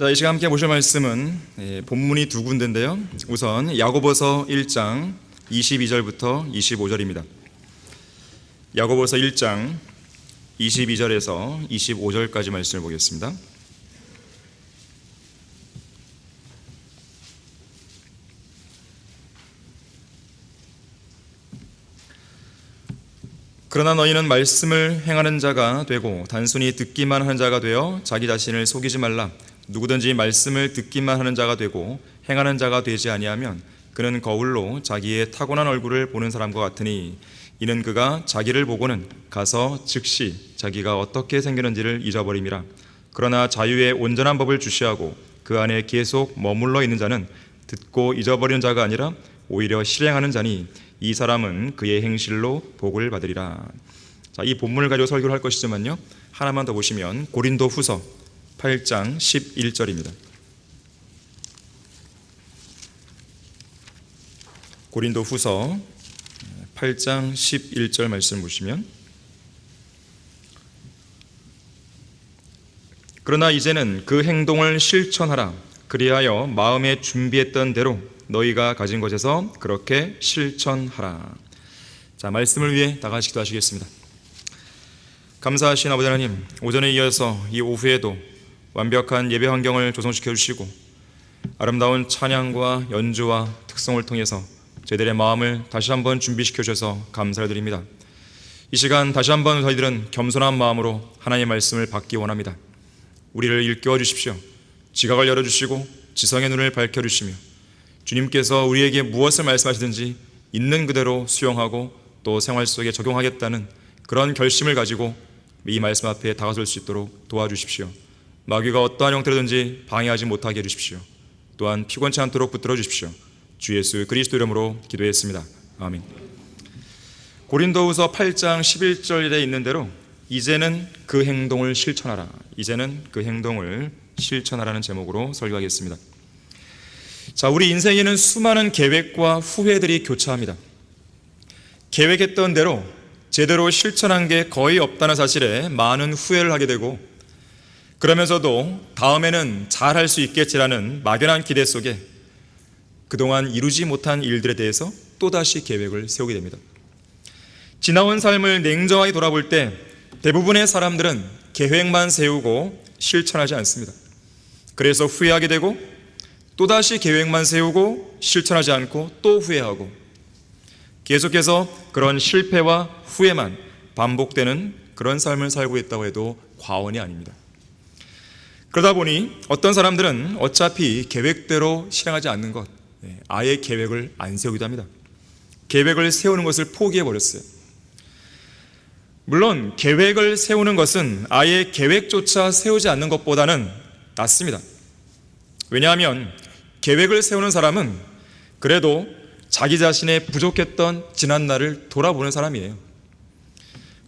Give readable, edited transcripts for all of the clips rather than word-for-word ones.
자, 이 시간 함께 보실 말씀은 본문이 두 군데인데요. 우선 야고보서 1장 22절부터 25절입니다. 야고보서 1장 22절에서 25절까지 말씀을 보겠습니다. 그러나 너희는 말씀을 행하는 자가 되고 단순히 듣기만 하는 자가 되어 자기 자신을 속이지 말라. 누구든지 말씀을 듣기만 하는 자가 되고 행하는 자가 되지 아니하면 그는 거울로 자기의 타고난 얼굴을 보는 사람과 같으니 이는 그가 자기를 보고는 가서 즉시 자기가 어떻게 생겼는지를 잊어버림이라. 그러나 자유의 온전한 법을 주시하고 그 안에 계속 머물러 있는 자는 듣고 잊어버리는 자가 아니라 오히려 실행하는 자니 이 사람은 그의 행실로 복을 받으리라. 자, 이 본문을 가지고 설교를 할 것이지만요, 하나만 더 보시면 고린도 후서 8장 11절입니다. 고린도 후서 8장 11절 말씀 보시면, 그러나 이제는 그 행동을 실천하라. 그리하여 마음에 준비했던 대로 너희가 가진 것에서 그렇게 실천하라. 자, 말씀을 위해 다 같이 기도하시겠습니다. 감사하신 아버지 하나님, 오전에 이어서 이 오후에도 완벽한 예배 환경을 조성시켜 주시고 아름다운 찬양과 연주와 특성을 통해서 저희들의 마음을 다시 한번 준비시켜 주셔서 감사를 드립니다. 이 시간 다시 한번 저희들은 겸손한 마음으로 하나님의 말씀을 받기 원합니다. 우리를 일깨워 주십시오. 지각을 열어주시고 지성의 눈을 밝혀주시며 주님께서 우리에게 무엇을 말씀하시든지 있는 그대로 수용하고 또 생활 속에 적용하겠다는 그런 결심을 가지고 이 말씀 앞에 다가설 수 있도록 도와주십시오. 마귀가 어떠한 형태로든지 방해하지 못하게 해주십시오. 또한 피곤치 않도록 붙들어 주십시오. 주 예수 그리스도 이름으로 기도했습니다. 아멘. 고린도후서 8장 11절에 있는 대로 이제는 그 행동을 실천하라. 이제는 그 행동을 실천하라는 제목으로 설교하겠습니다. 자, 우리 인생에는 수많은 계획과 후회들이 교차합니다. 계획했던 대로 제대로 실천한 게 거의 없다는 사실에 많은 후회를 하게 되고, 그러면서도 다음에는 잘할 수 있겠지라는 막연한 기대 속에 그동안 이루지 못한 일들에 대해서 또다시 계획을 세우게 됩니다. 지나온 삶을 냉정하게 돌아볼 때 대부분의 사람들은 계획만 세우고 실천하지 않습니다. 그래서 후회하게 되고 또다시 계획만 세우고 실천하지 않고 또 후회하고 계속해서 그런 실패와 후회만 반복되는 그런 삶을 살고 있다고 해도 과언이 아닙니다. 그러다 보니 어떤 사람들은 어차피 계획대로 실행하지 않는 것, 아예 계획을 안 세우기도 합니다. 계획을 세우는 것을 포기해버렸어요. 물론 계획을 세우는 것은 아예 계획조차 세우지 않는 것보다는 낫습니다. 왜냐하면 계획을 세우는 사람은 그래도 자기 자신의 부족했던 지난날을 돌아보는 사람이에요.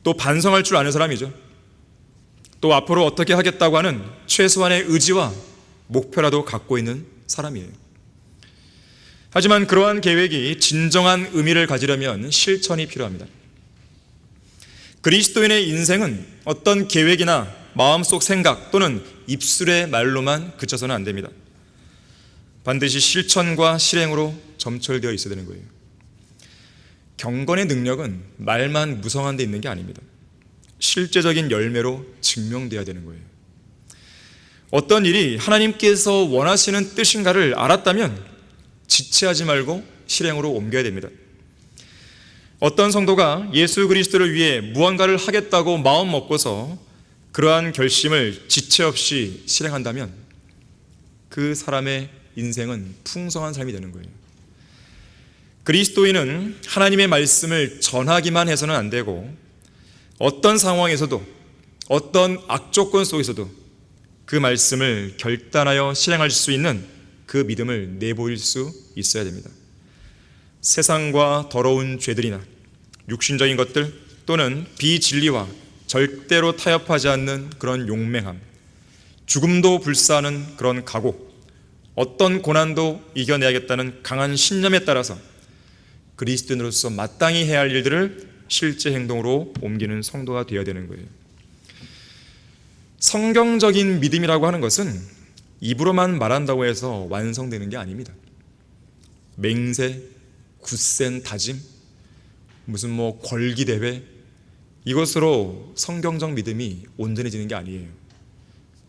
또 반성할 줄 아는 사람이죠. 또 앞으로 어떻게 하겠다고 하는 최소한의 의지와 목표라도 갖고 있는 사람이에요. 하지만 그러한 계획이 진정한 의미를 가지려면 실천이 필요합니다. 그리스도인의 인생은 어떤 계획이나 마음속 생각 또는 입술의 말로만 그쳐서는 안 됩니다. 반드시 실천과 실행으로 점철되어 있어야 되는 거예요. 경건의 능력은 말만 무성한 데 있는 게 아닙니다. 실제적인 열매로 증명되어야 되는 거예요. 어떤 일이 하나님께서 원하시는 뜻인가를 알았다면 지체하지 말고 실행으로 옮겨야 됩니다. 어떤 성도가 예수 그리스도를 위해 무언가를 하겠다고 마음 먹고서 그러한 결심을 지체 없이 실행한다면 그 사람의 인생은 풍성한 삶이 되는 거예요. 그리스도인은 하나님의 말씀을 전하기만 해서는 안 되고 어떤 상황에서도 어떤 악조건 속에서도 그 말씀을 결단하여 실행할 수 있는 그 믿음을 내보일 수 있어야 됩니다. 세상과 더러운 죄들이나 육신적인 것들 또는 비진리와 절대로 타협하지 않는 그런 용맹함, 죽음도 불사하는 그런 각오, 어떤 고난도 이겨내야겠다는 강한 신념에 따라서 그리스도인으로서 마땅히 해야 할 일들을 실제 행동으로 옮기는 성도가 되어야 되는 거예요. 성경적인 믿음이라고 하는 것은 입으로만 말한다고 해서 완성되는 게 아닙니다. 맹세, 굳센 다짐, 무슨 걸기대회, 이것으로 성경적 믿음이 온전해지는 게 아니에요.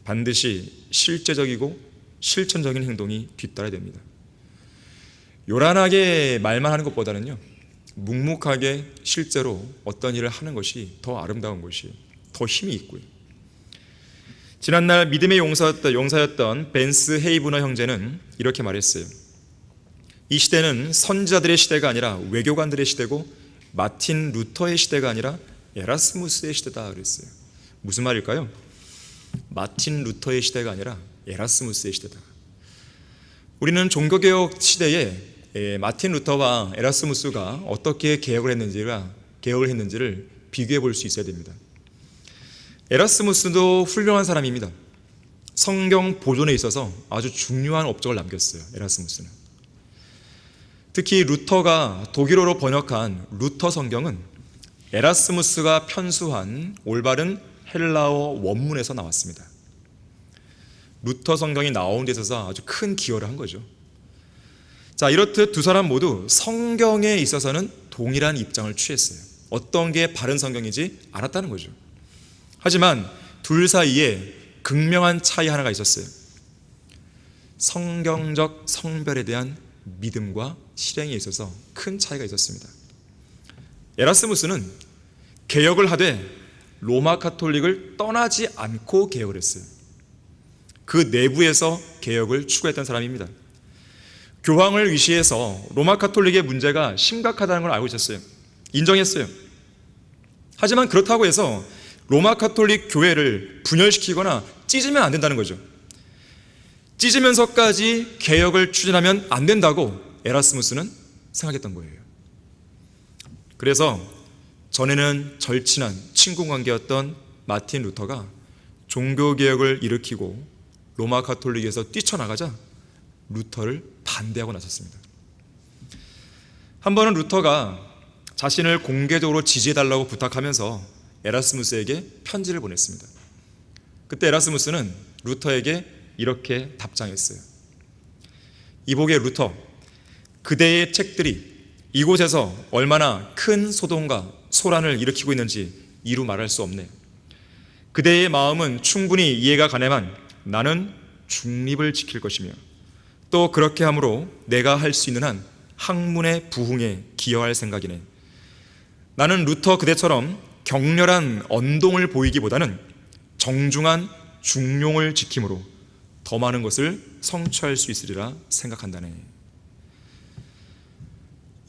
반드시 실제적이고 실천적인 행동이 뒤따라야 됩니다. 요란하게 말만 하는 것보다는요, 묵묵하게 실제로 어떤 일을 하는 것이 더 아름다운 것이에요. 더 힘이 있고요. 지난날 믿음의 용사였던 벤스 헤이브너 형제는 이렇게 말했어요. 이 시대는 선지자들의 시대가 아니라 외교관들의 시대고 마틴 루터의 시대가 아니라 에라스무스의 시대다 그랬어요. 무슨 말일까요? 마틴 루터의 시대가 아니라 에라스무스의 시대다. 우리는 종교개혁 시대에 마틴 루터와 에라스무스가 어떻게 개혁을 했는지를 비교해 볼 수 있어야 됩니다. 에라스무스도 훌륭한 사람입니다. 성경 보존에 있어서 아주 중요한 업적을 남겼어요. 에라스무스는. 특히 루터가 독일어로 번역한 루터 성경은 에라스무스가 편수한 올바른 헬라어 원문에서 나왔습니다. 루터 성경이 나온 데 있어서 아주 큰 기여를 한 거죠. 자, 이렇듯 두 사람 모두 성경에 있어서는 동일한 입장을 취했어요. 어떤 게 바른 성경인지 알았다는 거죠. 하지만 둘 사이에 극명한 차이 하나가 있었어요. 성경적 성별에 대한 믿음과 실행에 있어서 큰 차이가 있었습니다. 에라스무스는 개혁을 하되 로마 가톨릭을 떠나지 않고 개혁을 했어요. 그 내부에서 개혁을 추구했던 사람입니다. 교황을 위시해서 로마 가톨릭의 문제가 심각하다는 걸 알고 있었어요. 인정했어요. 하지만 그렇다고 해서 로마 가톨릭 교회를 분열시키거나 찢으면 안 된다는 거죠. 찢으면서까지 개혁을 추진하면 안 된다고 에라스무스는 생각했던 거예요. 그래서 전에는 절친한 친구 관계였던 마틴 루터가 종교개혁을 일으키고 로마 가톨릭에서 뛰쳐나가자 루터를 반대하고 나섰습니다. 한 번은 루터가 자신을 공개적으로 지지해달라고 부탁하면서 에라스무스에게 편지를 보냈습니다. 그때 에라스무스는 루터에게 이렇게 답장했어요. 이복의 루터, 그대의 책들이 이곳에서 얼마나 큰 소동과 소란을 일으키고 있는지 이루 말할 수 없네. 그대의 마음은 충분히 이해가 가네만 나는 중립을 지킬 것이며 또 그렇게 함으로 내가 할 수 있는 한 학문의 부흥에 기여할 생각이네. 나는 루터 그대처럼 격렬한 언동을 보이기보다는 정중한 중용을 지킴으로 더 많은 것을 성취할 수 있으리라 생각한다네.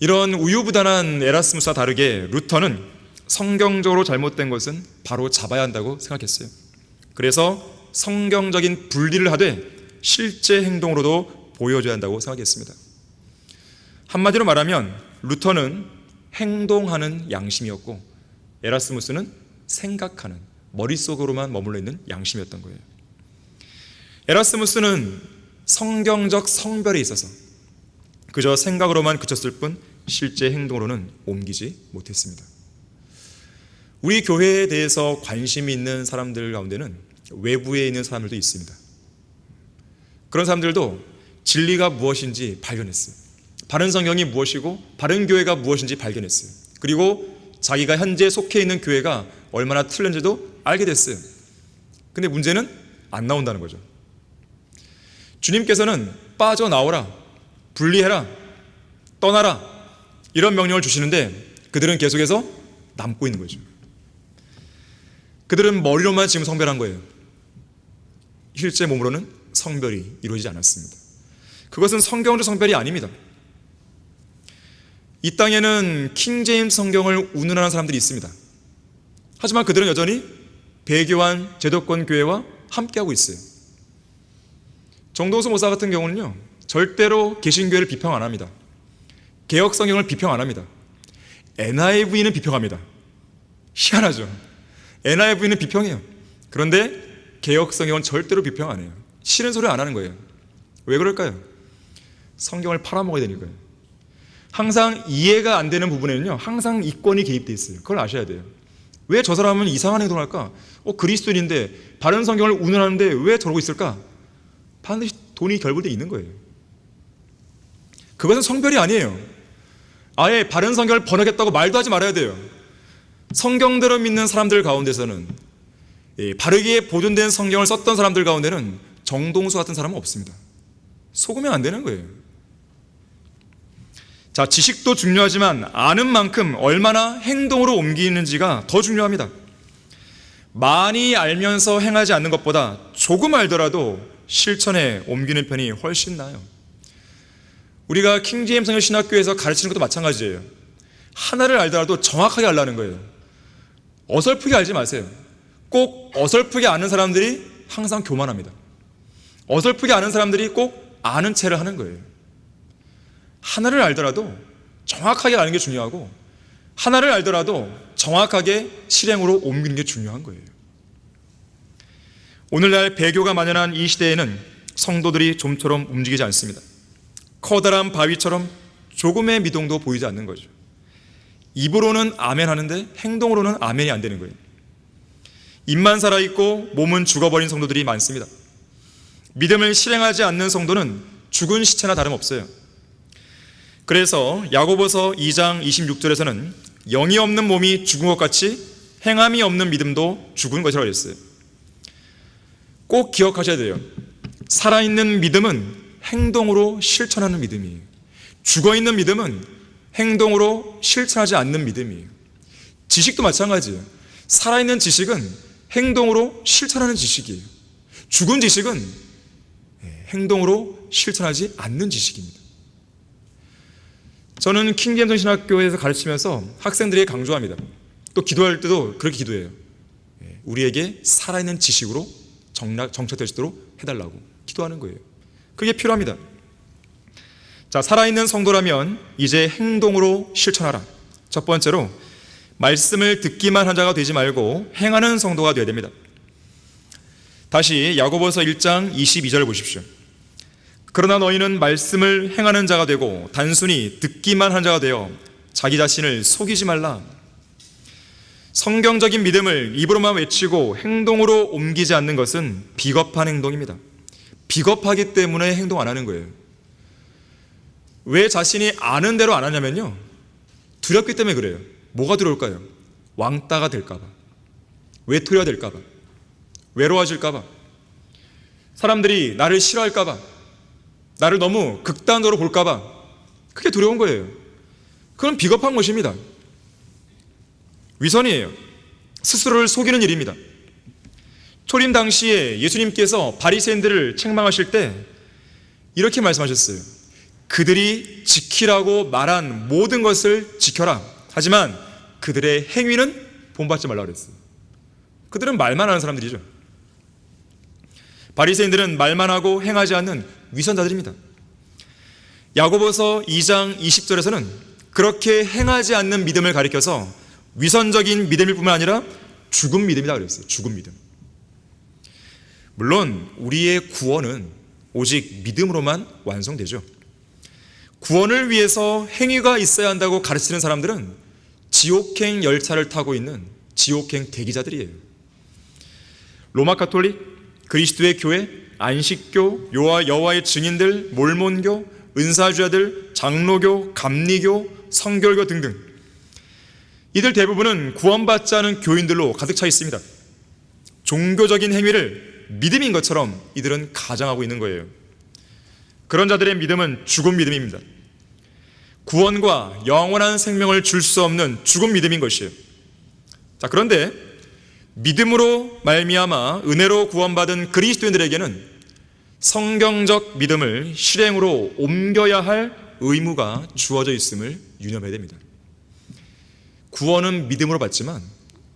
이런 우유부단한 에라스무스와 다르게 루터는 성경적으로 잘못된 것은 바로 잡아야 한다고 생각했어요. 그래서 성경적인 분리를 하되 실제 행동으로도 보여줘야 한다고 생각했습니다. 한마디로 말하면 루터는 행동하는 양심이었고 에라스무스는 생각하는, 머릿속으로만 머물러 있는 양심이었던 거예요. 에라스무스는 성경적 성별에 있어서 그저 생각으로만 그쳤을 뿐 실제 행동으로는 옮기지 못했습니다. 우리 교회에 대해서 관심이 있는 사람들 가운데는 외부에 있는 사람들도 있습니다. 그런 사람들도 진리가 무엇인지 발견했어요. 바른 성경이 무엇이고 바른 교회가 무엇인지 발견했어요. 그리고 자기가 현재 속해 있는 교회가 얼마나 틀린지도 알게 됐어요. 근데 문제는 안 나온다는 거죠. 주님께서는 빠져나오라, 분리해라, 떠나라 이런 명령을 주시는데 그들은 계속해서 남고 있는 거죠. 그들은 머리로만 지금 성별한 거예요. 실제 몸으로는 성별이 이루어지지 않았습니다. 그것은 성경적 성별이 아닙니다. 이 땅에는 킹제임스 성경을 운운하는 사람들이 있습니다. 하지만 그들은 여전히 배교한 제도권 교회와 함께하고 있어요. 정동수 목사 같은 경우는요, 절대로 개신교회를 비평 안 합니다. 개혁 성경을 비평 안 합니다. NIV는 비평합니다. 희한하죠. NIV는 비평해요. 그런데 개혁 성경은 절대로 비평 안 해요. 싫은 소리 안 하는 거예요. 왜 그럴까요? 성경을 팔아먹어야 되니까요. 항상 이해가 안 되는 부분에는요, 항상 이권이 개입되어 있어요. 그걸 아셔야 돼요. 왜 저 사람은 이상한 행동을 할까? 그리스도인인데 바른 성경을 운운하는데 왜 저러고 있을까? 반드시 돈이 결부되어 있는 거예요. 그것은 성별이 아니에요. 아예 바른 성경을 번역했다고 말도 하지 말아야 돼요. 성경대로 믿는 사람들 가운데서는, 바르게 보존된 성경을 썼던 사람들 가운데는 정동수 같은 사람은 없습니다. 속으면 안 되는 거예요. 자, 지식도 중요하지만 아는 만큼 얼마나 행동으로 옮기는지가 더 중요합니다. 많이 알면서 행하지 않는 것보다 조금 알더라도 실천에 옮기는 편이 훨씬 나아요. 우리가 킹제임스 신학교에서 가르치는 것도 마찬가지예요. 하나를 알더라도 정확하게 알라는 거예요. 어설프게 알지 마세요. 꼭 어설프게 아는 사람들이 항상 교만합니다. 어설프게 아는 사람들이 꼭 아는 체를 하는 거예요. 하나를 알더라도 정확하게 아는 게 중요하고, 하나를 알더라도 정확하게 실행으로 옮기는 게 중요한 거예요. 오늘날 배교가 만연한 이 시대에는 성도들이 좀처럼 움직이지 않습니다. 커다란 바위처럼 조금의 미동도 보이지 않는 거죠. 입으로는 아멘 하는데 행동으로는 아멘이 안 되는 거예요. 입만 살아있고 몸은 죽어버린 성도들이 많습니다. 믿음을 실행하지 않는 성도는 죽은 시체나 다름없어요. 그래서 야고보서 2장 26절에서는 영이 없는 몸이 죽은 것 같이 행함이 없는 믿음도 죽은 것이라고 했어요. 꼭 기억하셔야 돼요. 살아있는 믿음은 행동으로 실천하는 믿음이에요. 죽어있는 믿음은 행동으로 실천하지 않는 믿음이에요. 지식도 마찬가지예요. 살아있는 지식은 행동으로 실천하는 지식이에요. 죽은 지식은 행동으로 실천하지 않는 지식입니다. 저는 킹제임스 신학교에서 가르치면서 학생들에게 강조합니다. 또 기도할 때도 그렇게 기도해요. 우리에게 살아있는 지식으로 정착될 수 있도록 해달라고 기도하는 거예요. 그게 필요합니다. 자, 살아있는 성도라면 이제 행동으로 실천하라. 첫 번째로 말씀을 듣기만 한 자가 되지 말고 행하는 성도가 되어야 됩니다. 다시 야고보서 1장 22절 보십시오. 그러나 너희는 말씀을 행하는 자가 되고 단순히 듣기만 한 자가 되어 자기 자신을 속이지 말라. 성경적인 믿음을 입으로만 외치고 행동으로 옮기지 않는 것은 비겁한 행동입니다. 비겁하기 때문에 행동 안 하는 거예요. 왜 자신이 아는 대로 안 하냐면요, 두렵기 때문에 그래요. 뭐가 두려울까요? 왕따가 될까봐, 외톨이가 될까봐, 외로워질까봐, 사람들이 나를 싫어할까봐, 나를 너무 극단으로 볼까봐, 그게 두려운 거예요. 그건 비겁한 것입니다. 위선이에요. 스스로를 속이는 일입니다. 초림 당시에 예수님께서 바리새인들을 책망하실 때 이렇게 말씀하셨어요. 그들이 지키라고 말한 모든 것을 지켜라. 하지만 그들의 행위는 본받지 말라고 그랬어요. 그들은 말만 하는 사람들이죠. 바리새인들은 말만 하고 행하지 않는 위선자들입니다. 야고보서 2장 20절에서는 그렇게 행하지 않는 믿음을 가리켜서 위선적인 믿음일 뿐만 아니라 죽은 믿음이라고 그랬어요. 죽은 믿음. 물론 우리의 구원은 오직 믿음으로만 완성되죠. 구원을 위해서 행위가 있어야 한다고 가르치는 사람들은 지옥행 열차를 타고 있는 지옥행 대기자들이에요. 로마 가톨릭, 그리스도의 교회, 안식교, 여호와의 증인들, 몰몬교, 은사주야들, 장로교, 감리교, 성결교 등등, 이들 대부분은 구원받지 않은 교인들로 가득 차 있습니다. 종교적인 행위를 믿음인 것처럼 이들은 가정하고 있는 거예요. 그런 자들의 믿음은 죽은 믿음입니다. 구원과 영원한 생명을 줄 수 없는 죽은 믿음인 것이에요. 자, 그런데 믿음으로 말미암아 은혜로 구원받은 그리스도인들에게는 성경적 믿음을 실행으로 옮겨야 할 의무가 주어져 있음을 유념해야 됩니다. 구원은 믿음으로 받지만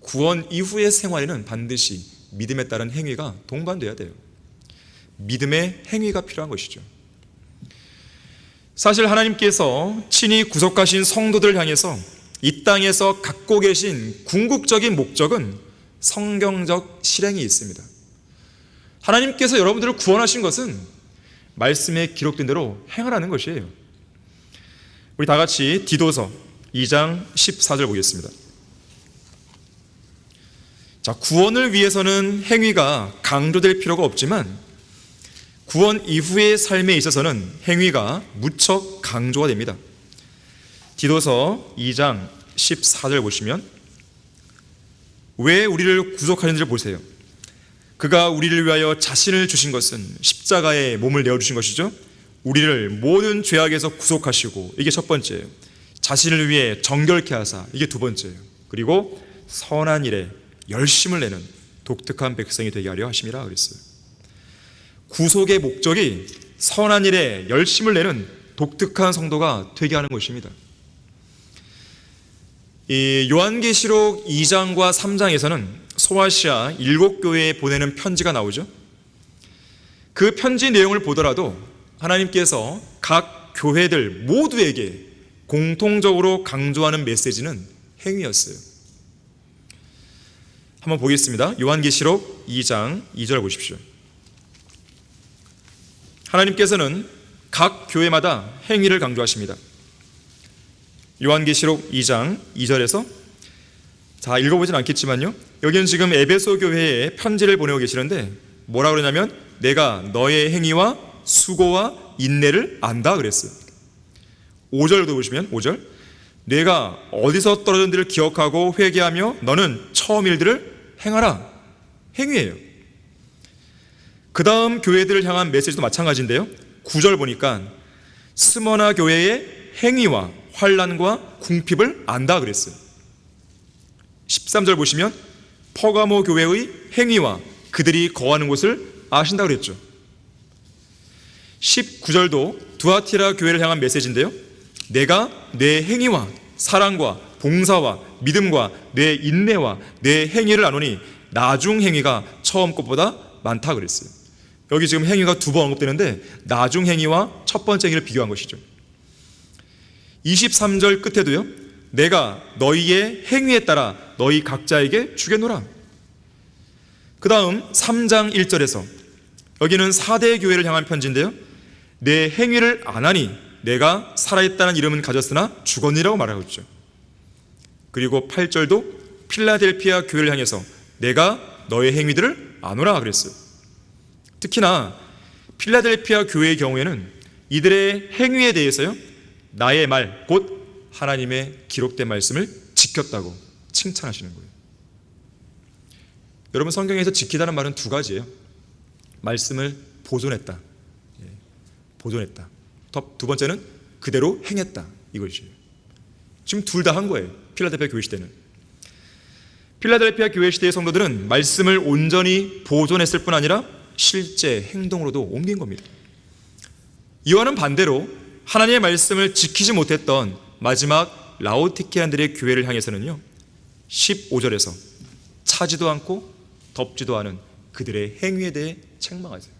구원 이후의 생활에는 반드시 믿음에 따른 행위가 동반돼야 돼요. 믿음의 행위가 필요한 것이죠. 사실 하나님께서 친히 구속하신 성도들을 향해서 이 땅에서 갖고 계신 궁극적인 목적은 성경적 실행이 있습니다. 하나님께서 여러분들을 구원하신 것은 말씀에 기록된 대로 행하라는 것이에요. 우리 다 같이 디도서 2장 14절 보겠습니다. 자, 구원을 위해서는 행위가 강조될 필요가 없지만 구원 이후의 삶에 있어서는 행위가 무척 강조가 됩니다. 디도서 2장 14절 보시면 왜 우리를 구속하는지를 보세요. 그가 우리를 위하여 자신을 주신 것은 십자가에 몸을 내어주신 것이죠. 우리를 모든 죄악에서 구속하시고, 이게 첫 번째예요. 자신을 위해 정결케 하사, 이게 두 번째예요. 그리고 선한 일에 열심을 내는 독특한 백성이 되게 하려 하심이라 그랬어요. 구속의 목적이 선한 일에 열심을 내는 독특한 성도가 되게 하는 것입니다. 이 요한계시록 2장과 3장에서는 소아시아 7교회에 보내는 편지가 나오죠. 그 편지 내용을 보더라도 하나님께서 각 교회들 모두에게 공통적으로 강조하는 메시지는 행위였어요. 한번 보겠습니다. 요한계시록 2장 2절 보십시오. 하나님께서는 각 교회마다 행위를 강조하십니다. 요한계시록 2장 2절에서, 자, 읽어보진 않겠지만요, 여기는 지금 에베소 교회에 편지를 보내고 계시는데 뭐라 그러냐면 내가 너의 행위와 수고와 인내를 안다 그랬어요. 5절도 보시면 5절, 내가 어디서 떨어졌는지를 기억하고 회개하며 너는 처음 일들을 행하라. 행위예요. 그 다음 교회들을 향한 메시지도 마찬가지인데요, 9절 보니까 스머나 교회의 행위와 환난과 궁핍을 안다 그랬어요. 13절 보시면 퍼가모 교회의 행위와 그들이 거하는 곳을 아신다 그랬죠. 19절도 두아티라 교회를 향한 메시지인데요, 내가 내 행위와 사랑과 봉사와 믿음과 내 인내와 내 행위를 아노니 나중 행위가 처음 것보다 많다 그랬어요. 여기 지금 행위가 두 번 언급되는데 나중 행위와 첫 번째 행위를 비교한 것이죠. 23절 끝에도요, 내가 너희의 행위에 따라 너희 각자에게 주겠노라. 그 다음 3장 1절에서 여기는 4대 교회를 향한 편지인데요, 내 행위를 안 하니 내가 살아있다는 이름은 가졌으나 죽었니라고 말하고 있죠. 그리고 8절도 필라델피아 교회를 향해서 내가 너의 행위들을 아노라 그랬어요. 특히나 필라델피아 교회의 경우에는 이들의 행위에 대해서요, 나의 말, 곧 하나님의 기록된 말씀을 지켰다고 칭찬하시는 거예요. 여러분, 성경에서 지키다는 말은 두 가지예요. 말씀을 보존했다, 보존했다. 두 번째는 그대로 행했다, 이것이에요. 지금 둘 다 한 거예요. 필라델피아 교회 시대는. 필라델피아 교회 시대의 성도들은 말씀을 온전히 보존했을 뿐 아니라 실제 행동으로도 옮긴 겁니다. 이와는 반대로 하나님의 말씀을 지키지 못했던 마지막 라오디케안들의 교회를 향해서는요, 15절에서 차지도 않고 덮지도 않은 그들의 행위에 대해 책망하세요.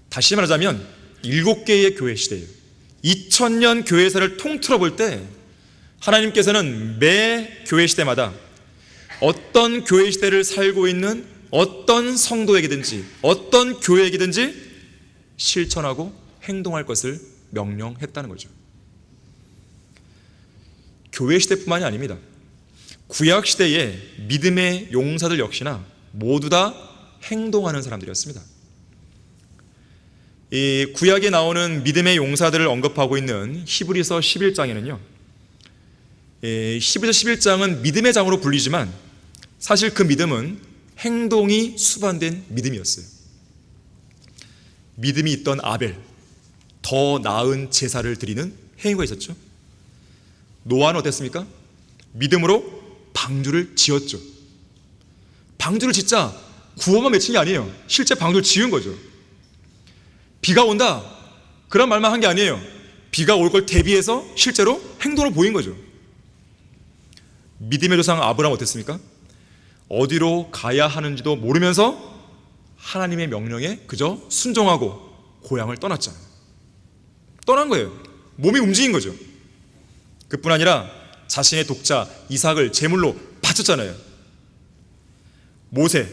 다시 말하자면 7개의 교회 시대예요. 2000년 교회사를 통틀어 볼 때 하나님께서는 매 교회 시대마다 어떤 교회 시대를 살고 있는 어떤 성도에게든지 어떤 교회에게든지 실천하고 행동할 것을 명령했다는 거죠. 교회 시대뿐만이 아닙니다. 구약 시대의 믿음의 용사들 역시나 모두 다 행동하는 사람들이었습니다. 이 구약에 나오는 믿음의 용사들을 언급하고 있는 히브리서 11장에는요, 히브리서 11장은 믿음의 장으로 불리지만 사실 그 믿음은 행동이 수반된 믿음이었어요. 믿음이 있던 아벨, 더 나은 제사를 드리는 행위가 있었죠. 노아는 어땠습니까? 믿음으로 방주를 지었죠. 방주를 짓자 구호만 외친 게 아니에요. 실제 방주를 지은 거죠. 비가 온다, 그런 말만 한 게 아니에요. 비가 올 걸 대비해서 실제로 행동을 보인 거죠. 믿음의 조상 아브라함 어땠습니까? 어디로 가야 하는지도 모르면서 하나님의 명령에 그저 순종하고 고향을 떠났잖아요. 떠난 거예요. 몸이 움직인 거죠. 그뿐 아니라 자신의 독자 이삭을 제물로 바쳤잖아요. 모세,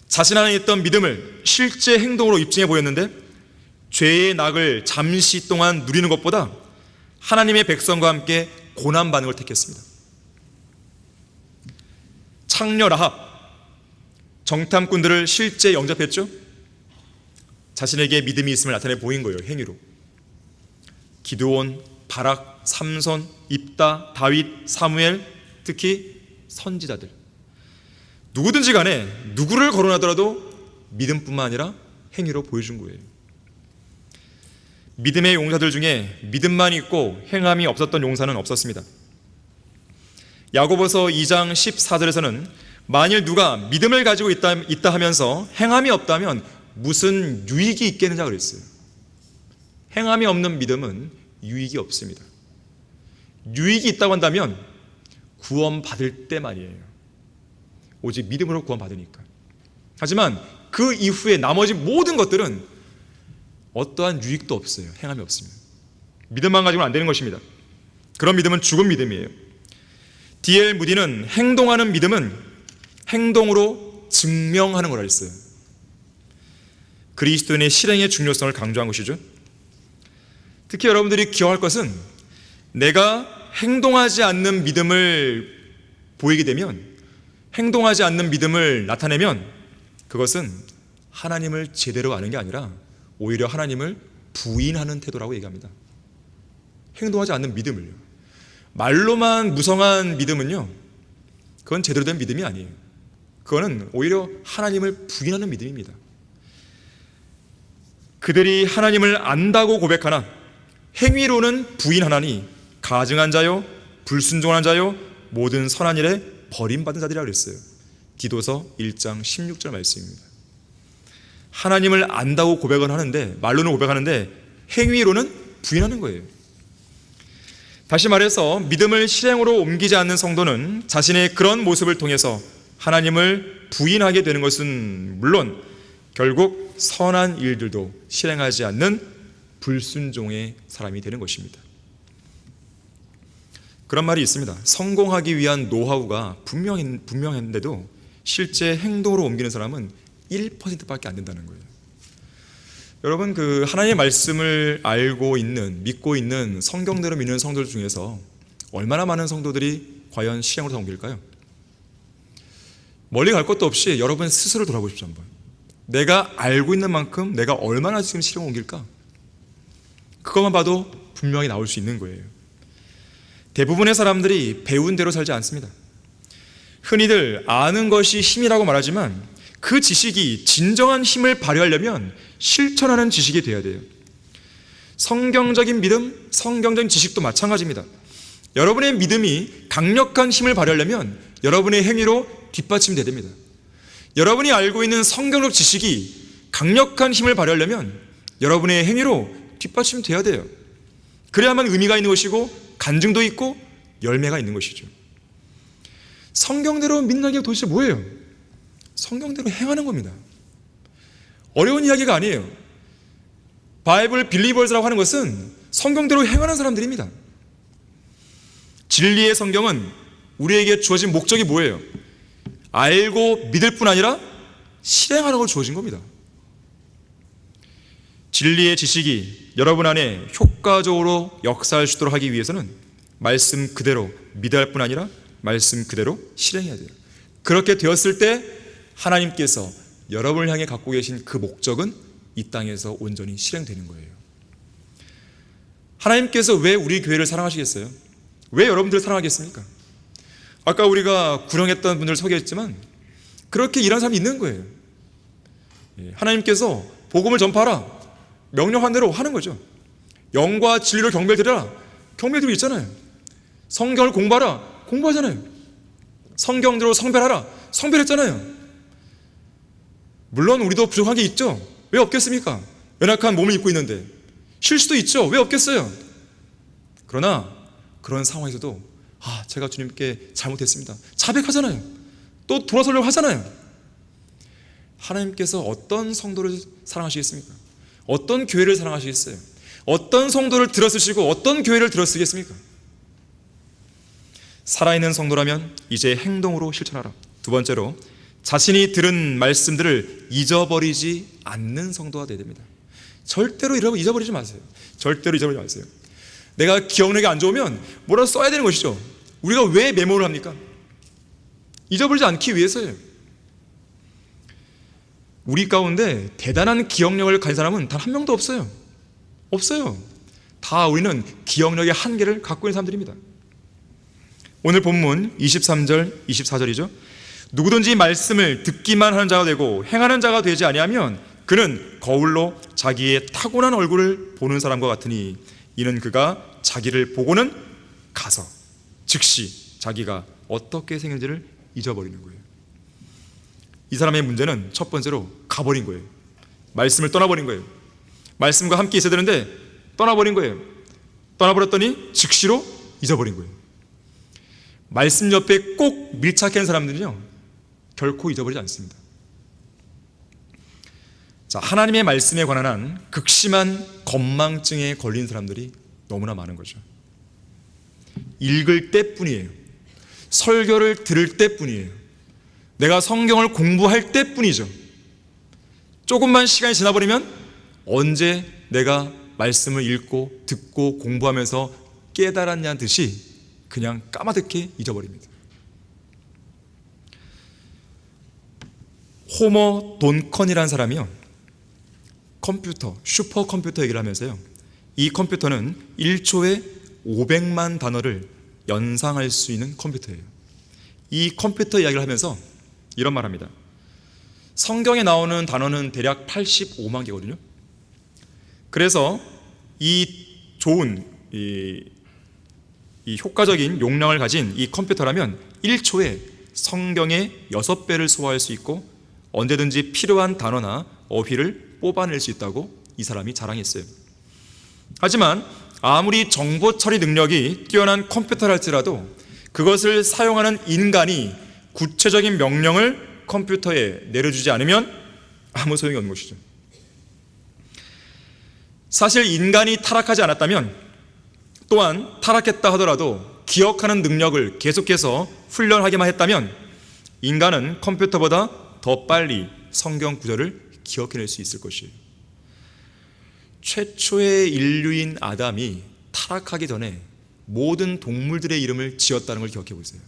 자신 안에 있던 믿음을 실제 행동으로 입증해 보였는데 죄의 낙을 잠시 동안 누리는 것보다 하나님의 백성과 함께 고난받는 걸 택했습니다. 창녀 라합, 정탐꾼들을 실제 영접했죠. 자신에게 믿음이 있음을 나타내 보인 거예요. 행위로. 기드온, 바락, 삼손, 입다, 다윗, 사무엘, 특히 선지자들, 누구든지 간에 누구를 거론하더라도 믿음뿐만 아니라 행위로 보여준 거예요. 믿음의 용사들 중에 믿음만 있고 행함이 없었던 용사는 없었습니다. 야고보서 2장 14절에서는 만일 누가 믿음을 가지고 있다 하면서 행함이 없다면 무슨 유익이 있겠느냐 그랬어요. 행함이 없는 믿음은 유익이 없습니다. 유익이 있다고 한다면 구원받을 때만이에요. 오직 믿음으로 구원받으니까. 하지만 그 이후에 나머지 모든 것들은 어떠한 유익도 없어요. 행함이 없습니다. 믿음만 가지고는 안 되는 것입니다. 그런 믿음은 죽은 믿음이에요. D.L. 무디는 행동하는 믿음은 행동으로 증명하는 거라 했어요. 그리스도인의 실행의 중요성을 강조한 것이죠. 특히 여러분들이 기억할 것은 내가 행동하지 않는 믿음을 보이게 되면, 행동하지 않는 믿음을 나타내면 그것은 하나님을 제대로 아는 게 아니라 오히려 하나님을 부인하는 태도라고 얘기합니다. 행동하지 않는 믿음을요. 말로만 무성한 믿음은요, 그건 제대로 된 믿음이 아니에요. 그거는 오히려 하나님을 부인하는 믿음입니다. 그들이 하나님을 안다고 고백하나 행위로는 부인하나니 가증한 자요, 불순종한 자요, 모든 선한 일에 버림받은 자들이라고 그랬어요. 디도서 1장 16절 말씀입니다. 하나님을 안다고 고백은 하는데, 말로는 고백하는데 행위로는 부인하는 거예요. 다시 말해서 믿음을 실행으로 옮기지 않는 성도는 자신의 그런 모습을 통해서 하나님을 부인하게 되는 것은 물론 결국 선한 일들도 실행하지 않는 불순종의 사람이 되는 것입니다. 그런 말이 있습니다. 성공하기 위한 노하우가 분명했는데도 실제 행동으로 옮기는 사람은 1%밖에 안 된다는 거예요. 여러분, 그 하나님의 말씀을 알고 있는, 믿고 있는, 성경대로 믿는 성도들 중에서 얼마나 많은 성도들이 과연 실행으로 다 옮길까요? 멀리 갈 것도 없이 여러분 스스로 돌아보십시오. 한번 내가 알고 있는 만큼 내가 얼마나 지금 실행을 옮길까? 그것만 봐도 분명히 나올 수 있는 거예요. 대부분의 사람들이 배운 대로 살지 않습니다. 흔히들 아는 것이 힘이라고 말하지만 그 지식이 진정한 힘을 발휘하려면 실천하는 지식이 되어야 돼요. 성경적인 믿음, 성경적인 지식도 마찬가지입니다. 여러분의 믿음이 강력한 힘을 발휘하려면 여러분의 행위로 뒷받침돼야 됩니다. 여러분이 알고 있는 성경적 지식이 강력한 힘을 발휘하려면 여러분의 행위로 뒷받침돼야 돼요. 그래야만 의미가 있는 것이고 간증도 있고 열매가 있는 것이죠. 성경대로 믿는 게 도대체 뭐예요? 성경대로 행하는 겁니다. 어려운 이야기가 아니에요. 바이블 빌리버즈라고 하는 것은 성경대로 행하는 사람들입니다. 진리의 성경은 우리에게 주어진 목적이 뭐예요? 알고 믿을 뿐 아니라 실행하는 걸 주어진 겁니다. 진리의 지식이 여러분 안에 효과적으로 역사할 수 있도록 하기 위해서는 말씀 그대로 믿어야 할 뿐 아니라 말씀 그대로 실행해야 돼요. 그렇게 되었을 때 하나님께서 여러분을 향해 갖고 계신 그 목적은 이 땅에서 온전히 실행되는 거예요. 하나님께서 왜 우리 교회를 사랑하시겠어요? 왜 여러분들을 사랑하겠습니까? 아까 우리가 구령했던 분들 소개했지만 그렇게 일하는 사람이 있는 거예요. 하나님께서 복음을 전파하라, 명령한 대로 하는 거죠. 영과 진리로 경배드려라, 경배드리고 있잖아요. 성경을 공부하라, 공부하잖아요. 성경대로 성별하라, 성별했잖아요. 물론 우리도 부족한 게 있죠. 왜 없겠습니까? 연약한 몸을 입고 있는데 실수도 있죠. 왜 없겠어요? 그러나 그런 상황에서도 제가 주님께 잘못했습니다, 자백하잖아요. 또 돌아서려고 하잖아요. 하나님께서 어떤 성도를 사랑하시겠습니까? 어떤 교회를 사랑하시겠어요? 어떤 성도를 들어쓰시고 어떤 교회를 들어쓰겠습니까? 살아있는 성도라면 이제 행동으로 실천하라. 두 번째로, 자신이 들은 말씀들을 잊어버리지 않는 성도가 되어야 됩니다. 절대로 잊어버리지 마세요. 절대로 잊어버리지 마세요. 내가 기억력이 안 좋으면 뭐라도 써야 되는 것이죠. 우리가 왜 메모를 합니까? 잊어버리지 않기 위해서예요. 우리 가운데 대단한 기억력을 가진 사람은 단 한 명도 없어요. 없어요. 다 우리는 기억력의 한계를 갖고 있는 사람들입니다. 오늘 본문 23절, 24절이죠. 누구든지 말씀을 듣기만 하는 자가 되고 행하는 자가 되지 아니하면 그는 거울로 자기의 타고난 얼굴을 보는 사람과 같으니 이는 그가 자기를 보고는 가서 즉시 자기가 어떻게 생긴지를 잊어버리는 거예요. 이 사람의 문제는 첫 번째로 가버린 거예요. 말씀을 떠나버린 거예요. 말씀과 함께 있어야 되는데 떠나버린 거예요. 떠나버렸더니 즉시로 잊어버린 거예요. 말씀 옆에 꼭 밀착한 사람들은요, 결코 잊어버리지 않습니다. 자, 하나님의 말씀에 관한 한 극심한 건망증에 걸린 사람들이 너무나 많은 거죠. 읽을 때뿐이에요. 설교를 들을 때뿐이에요. 내가 성경을 공부할 때뿐이죠. 조금만 시간이 지나버리면 언제 내가 말씀을 읽고 듣고 공부하면서 깨달았냐는 듯이 그냥 까마득히 잊어버립니다. 호머 돈컨이라는 사람이요, 컴퓨터, 슈퍼컴퓨터 얘기를 하면서요, 이 컴퓨터는 1초에 500만 단어를 연상할 수 있는 컴퓨터예요. 이 컴퓨터 이야기를 하면서 이런 말 합니다. 성경에 나오는 단어는 대략 85만 개거든요. 그래서 이 좋은 이 효과적인 용량을 가진 이 컴퓨터라면 1초에 성경의 6배를 소화할 수 있고 언제든지 필요한 단어나 어휘를 뽑아낼 수 있다고 이 사람이 자랑했어요. 하지만 아무리 정보 처리 능력이 뛰어난 컴퓨터라 할지라도 그것을 사용하는 인간이 구체적인 명령을 컴퓨터에 내려주지 않으면 아무 소용이 없는 것이죠. 사실 인간이 타락하지 않았다면, 또한 타락했다 하더라도 기억하는 능력을 계속해서 훈련하기만 했다면 인간은 컴퓨터보다 더 빨리 성경 구절을 기억해낼 수 있을 것이에요. 최초의 인류인 아담이 타락하기 전에 모든 동물들의 이름을 지었다는 걸 기억해 보세요.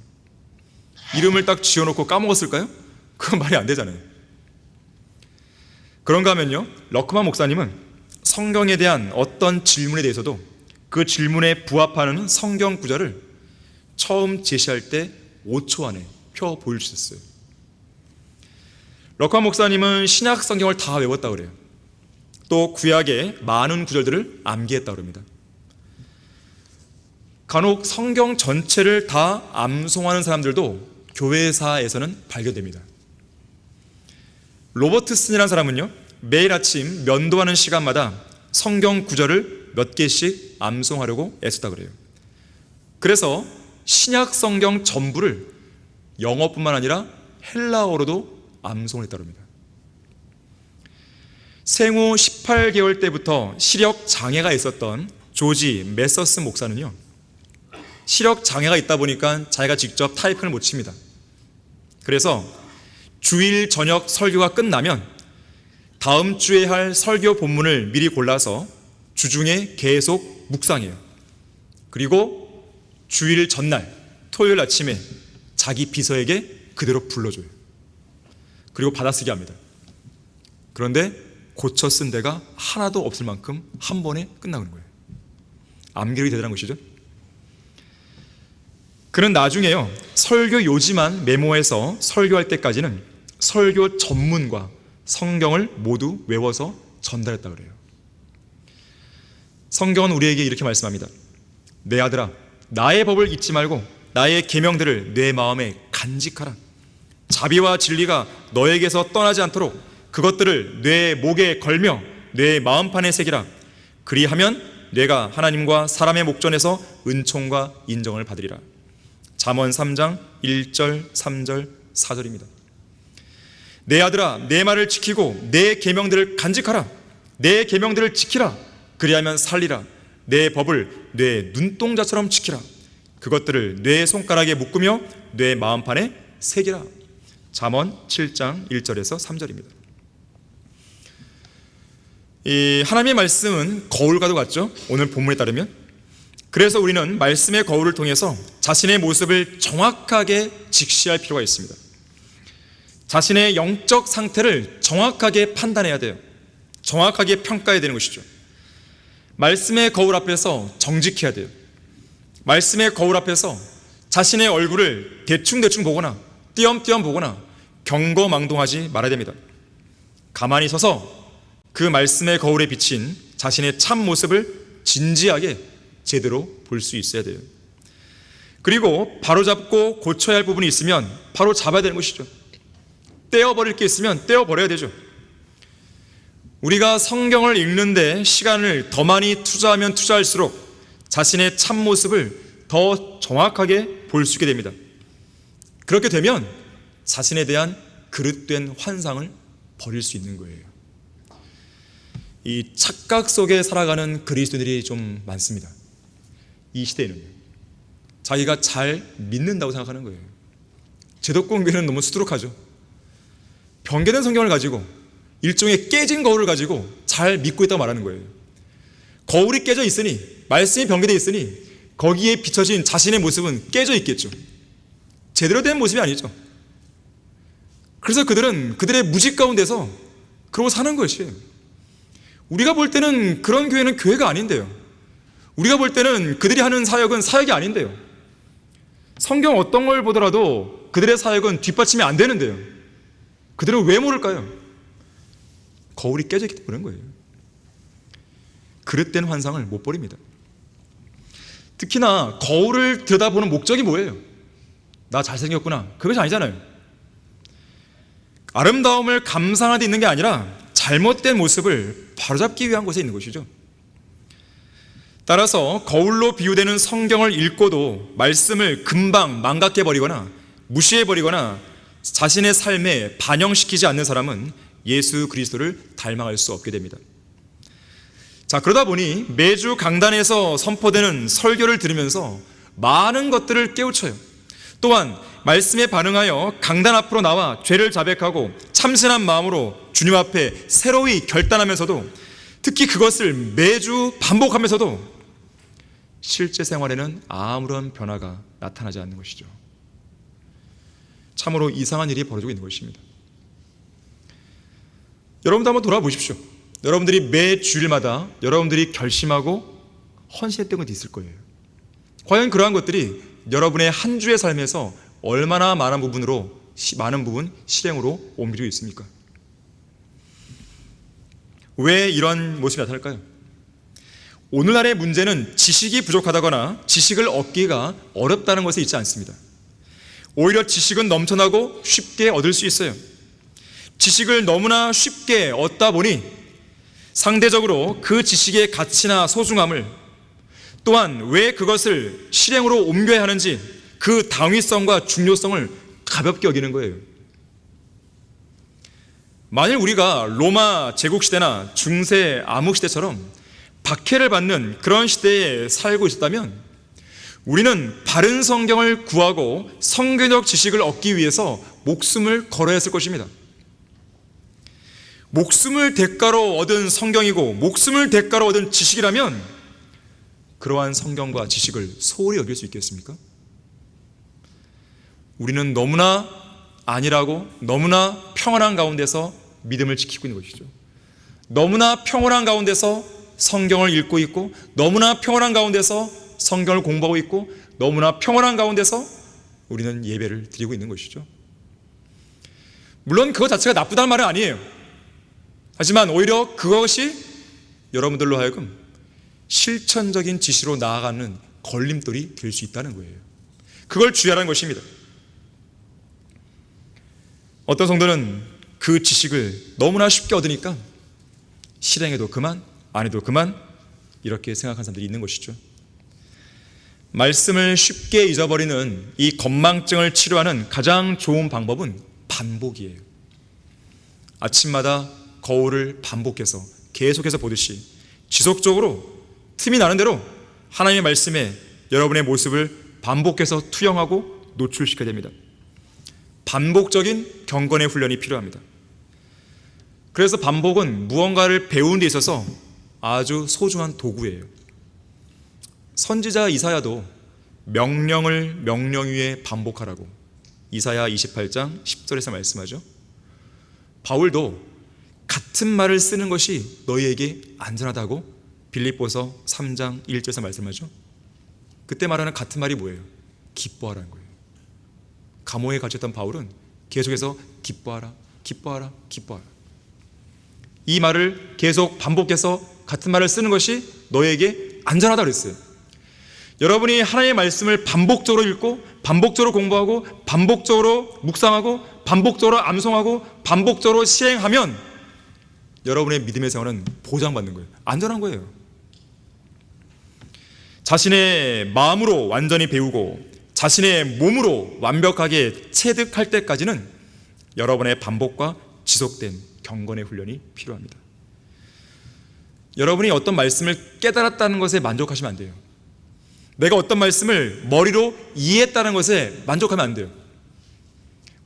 이름을 딱 지어놓고 까먹었을까요? 그건 말이 안 되잖아요. 그런가 하면요, 러크만 목사님은 성경에 대한 어떤 질문에 대해서도 그 질문에 부합하는 성경 구절을 처음 제시할 때 5초 안에 펴 보여주셨어요. 러크만 목사님은 신약 성경을 다 외웠다고 그래요. 또 구약의 많은 구절들을 암기했다고 합니다. 간혹 성경 전체를 다 암송하는 사람들도 교회사에서는 발견됩니다. 로버트슨이라는 사람은요, 매일 아침 면도하는 시간마다 성경 구절을 몇 개씩 암송하려고 애썼다고 그래요. 그래서 신약 성경 전부를 영어뿐만 아니라 헬라어로도 암송을 했다고 합니다. 생후 18개월 때부터 시력 장애가 있었던 조지 메서스 목사는요, 시력 장애가 있다 보니까 자기가 직접 타이핑을 못 칩니다. 그래서 주일 저녁 설교가 끝나면 다음 주에 할 설교 본문을 미리 골라서 주중에 계속 묵상해요. 그리고 주일 전날 토요일 아침에 자기 비서에게 그대로 불러줘요. 그리고 받아쓰기 합니다. 그런데 고쳐 쓴 데가 하나도 없을 만큼 한 번에 끝나는 거예요. 암기력이 대단한 것이죠. 그는 나중에요, 설교 요지만 메모해서 설교할 때까지는 설교 전문과 성경을 모두 외워서 전달했다고 그래요. 성경은 우리에게 이렇게 말씀합니다. 내 아들아, 나의 법을 잊지 말고 나의 계명들을 내 마음에 간직하라. 자비와 진리가 너에게서 떠나지 않도록 그것들을 내 목에 걸며 내 마음판에 새기라. 그리하면 내가 하나님과 사람의 목전에서 은총과 인정을 받으리라. 잠언 3장 1절, 3절, 4절입니다. 내 아들아, 내 말을 지키고 내 계명들을 간직하라. 내 계명들을 지키라. 그리하면 살리라. 내 법을 내 눈동자처럼 지키라. 그것들을 내 손가락에 묶으며 내 마음판에 새기라. 잠언 7장 1절에서 3절입니다. 이 하나님의 말씀은 거울과도 같죠. 오늘 본문에 따르면. 그래서 우리는 말씀의 거울을 통해서 자신의 모습을 정확하게 직시할 필요가 있습니다. 자신의 영적 상태를 정확하게 판단해야 돼요. 정확하게 평가해야 되는 것이죠. 말씀의 거울 앞에서 정직해야 돼요. 말씀의 거울 앞에서 자신의 얼굴을 대충대충 보거나 띄엄띄엄 보거나 경거망동하지 말아야 됩니다. 가만히 서서 그 말씀의 거울에 비친 자신의 참 모습을 진지하게 제대로 볼 수 있어야 돼요. 그리고 바로잡고 고쳐야 할 부분이 있으면 바로 잡아야 되는 것이죠. 떼어버릴 게 있으면 떼어버려야 되죠. 우리가 성경을 읽는데 시간을 더 많이 투자하면 투자할수록 자신의 참모습을 더 정확하게 볼 수 있게 됩니다. 그렇게 되면 자신에 대한 그릇된 환상을 버릴 수 있는 거예요. 이 착각 속에 살아가는 그리스도인들이 좀 많습니다. 이 시대에는 자기가 잘 믿는다고 생각하는 거예요. 제도권 교회는 너무 수두룩하죠. 변개된 성경을 가지고 일종의 깨진 거울을 가지고 잘 믿고 있다고 말하는 거예요. 거울이 깨져 있으니, 말씀이 변개되어 있으니 거기에 비춰진 자신의 모습은 깨져 있겠죠. 제대로 된 모습이 아니죠. 그래서 그들은 그들의 무직 가운데서 그러고 사는 것이에요. 우리가 볼 때는 그런 교회는 교회가 아닌데요. 우리가 볼 때는 그들이 하는 사역은 사역이 아닌데요. 성경 어떤 걸 보더라도 그들의 사역은 뒷받침이 안 되는데요. 그들은 왜 모를까요? 거울이 깨져 있기 때문에 그런 거예요. 그릇된 환상을 못 버립니다. 특히나 거울을 들여다보는 목적이 뭐예요? 나 잘생겼구나. 그것이 아니잖아요. 아름다움을 감상하는 데 있는 게 아니라 잘못된 모습을 바로잡기 위한 곳에 있는 것이죠. 따라서 거울로 비유되는 성경을 읽고도 말씀을 금방 망각해버리거나 무시해버리거나 자신의 삶에 반영시키지 않는 사람은 예수 그리스도를 닮아갈 수 없게 됩니다. 자, 그러다 보니 매주 강단에서 선포되는 설교를 들으면서 많은 것들을 깨우쳐요. 또한 말씀에 반응하여 강단 앞으로 나와 죄를 자백하고 참신한 마음으로 주님 앞에 새로이 결단하면서도, 특히 그것을 매주 반복하면서도 실제 생활에는 아무런 변화가 나타나지 않는 것이죠. 참으로 이상한 일이 벌어지고 있는 것입니다. 여러분도 한번 돌아보십시오. 여러분들이 매 주일마다 여러분들이 결심하고 헌신했던 것도 있을 거예요. 과연 그러한 것들이 여러분의 한 주의 삶에서 얼마나 많은 부분 실행으로 옮기고 있습니까? 왜 이런 모습이 나타날까요? 오늘날의 문제는 지식이 부족하다거나 지식을 얻기가 어렵다는 것에 있지 않습니다. 오히려 지식은 넘쳐나고 쉽게 얻을 수 있어요. 지식을 너무나 쉽게 얻다 보니 상대적으로 그 지식의 가치나 소중함을, 또한 왜 그것을 실행으로 옮겨야 하는지 그 당위성과 중요성을 가볍게 여기는 거예요. 만일 우리가 로마 제국시대나 중세 암흑시대처럼 박해를 받는 그런 시대에 살고 있었다면 우리는 바른 성경을 구하고 성경적 지식을 얻기 위해서 목숨을 걸어야 했을 것입니다. 목숨을 대가로 얻은 성경이고 목숨을 대가로 얻은 지식이라면 그러한 성경과 지식을 소홀히 여길 수 있겠습니까? 우리는 너무나 안일하고 너무나 평안한 가운데서 믿음을 지키고 있는 것이죠. 너무나 평안한 가운데서 성경을 읽고 있고, 너무나 평안한 가운데서 성경을 공부하고 있고, 너무나 평안한 가운데서 우리는 예배를 드리고 있는 것이죠. 물론 그것 자체가 나쁘다는 말은 아니에요. 하지만 오히려 그것이 여러분들로 하여금 실천적인 지시로 나아가는 걸림돌이 될 수 있다는 거예요. 그걸 주의하라는 것입니다. 어떤 성도는 그 지식을 너무나 쉽게 얻으니까 실행해도 그만, 안 해도 그만, 이렇게 생각하는 사람들이 있는 것이죠. 말씀을 쉽게 잊어버리는 이 건망증을 치료하는 가장 좋은 방법은 반복이에요. 아침마다 거울을 반복해서 계속해서 보듯이 지속적으로 틈이 나는 대로 하나님의 말씀에 여러분의 모습을 반복해서 투영하고 노출시켜야 됩니다. 반복적인 경건의 훈련이 필요합니다. 그래서 반복은 무언가를 배우는 데 있어서 아주 소중한 도구예요. 선지자 이사야도 명령을 명령 위에 반복하라고 이사야 28장 10절에서 말씀하죠. 바울도 같은 말을 쓰는 것이 너희에게 안전하다고 빌립보서 3장 1절에서 말씀하죠. 그때 말하는 같은 말이 뭐예요? 기뻐하라는 거예요. 감옥에 갇혔던 바울은 계속해서 기뻐하라, 기뻐하라, 기뻐하라. 이 말을 계속 반복해서 같은 말을 쓰는 것이 너에게 안전하다고 그랬어요. 여러분이 하나님의 말씀을 반복적으로 읽고 반복적으로 공부하고 반복적으로 묵상하고 반복적으로 암송하고 반복적으로 시행하면 여러분의 믿음의 생활은 보장받는 거예요. 안전한 거예요. 자신의 마음으로 완전히 배우고 자신의 몸으로 완벽하게 체득할 때까지는 여러분의 반복과 지속된 경건의 훈련이 필요합니다. 여러분이 어떤 말씀을 깨달았다는 것에 만족하시면 안 돼요. 내가 어떤 말씀을 머리로 이해했다는 것에 만족하면 안 돼요.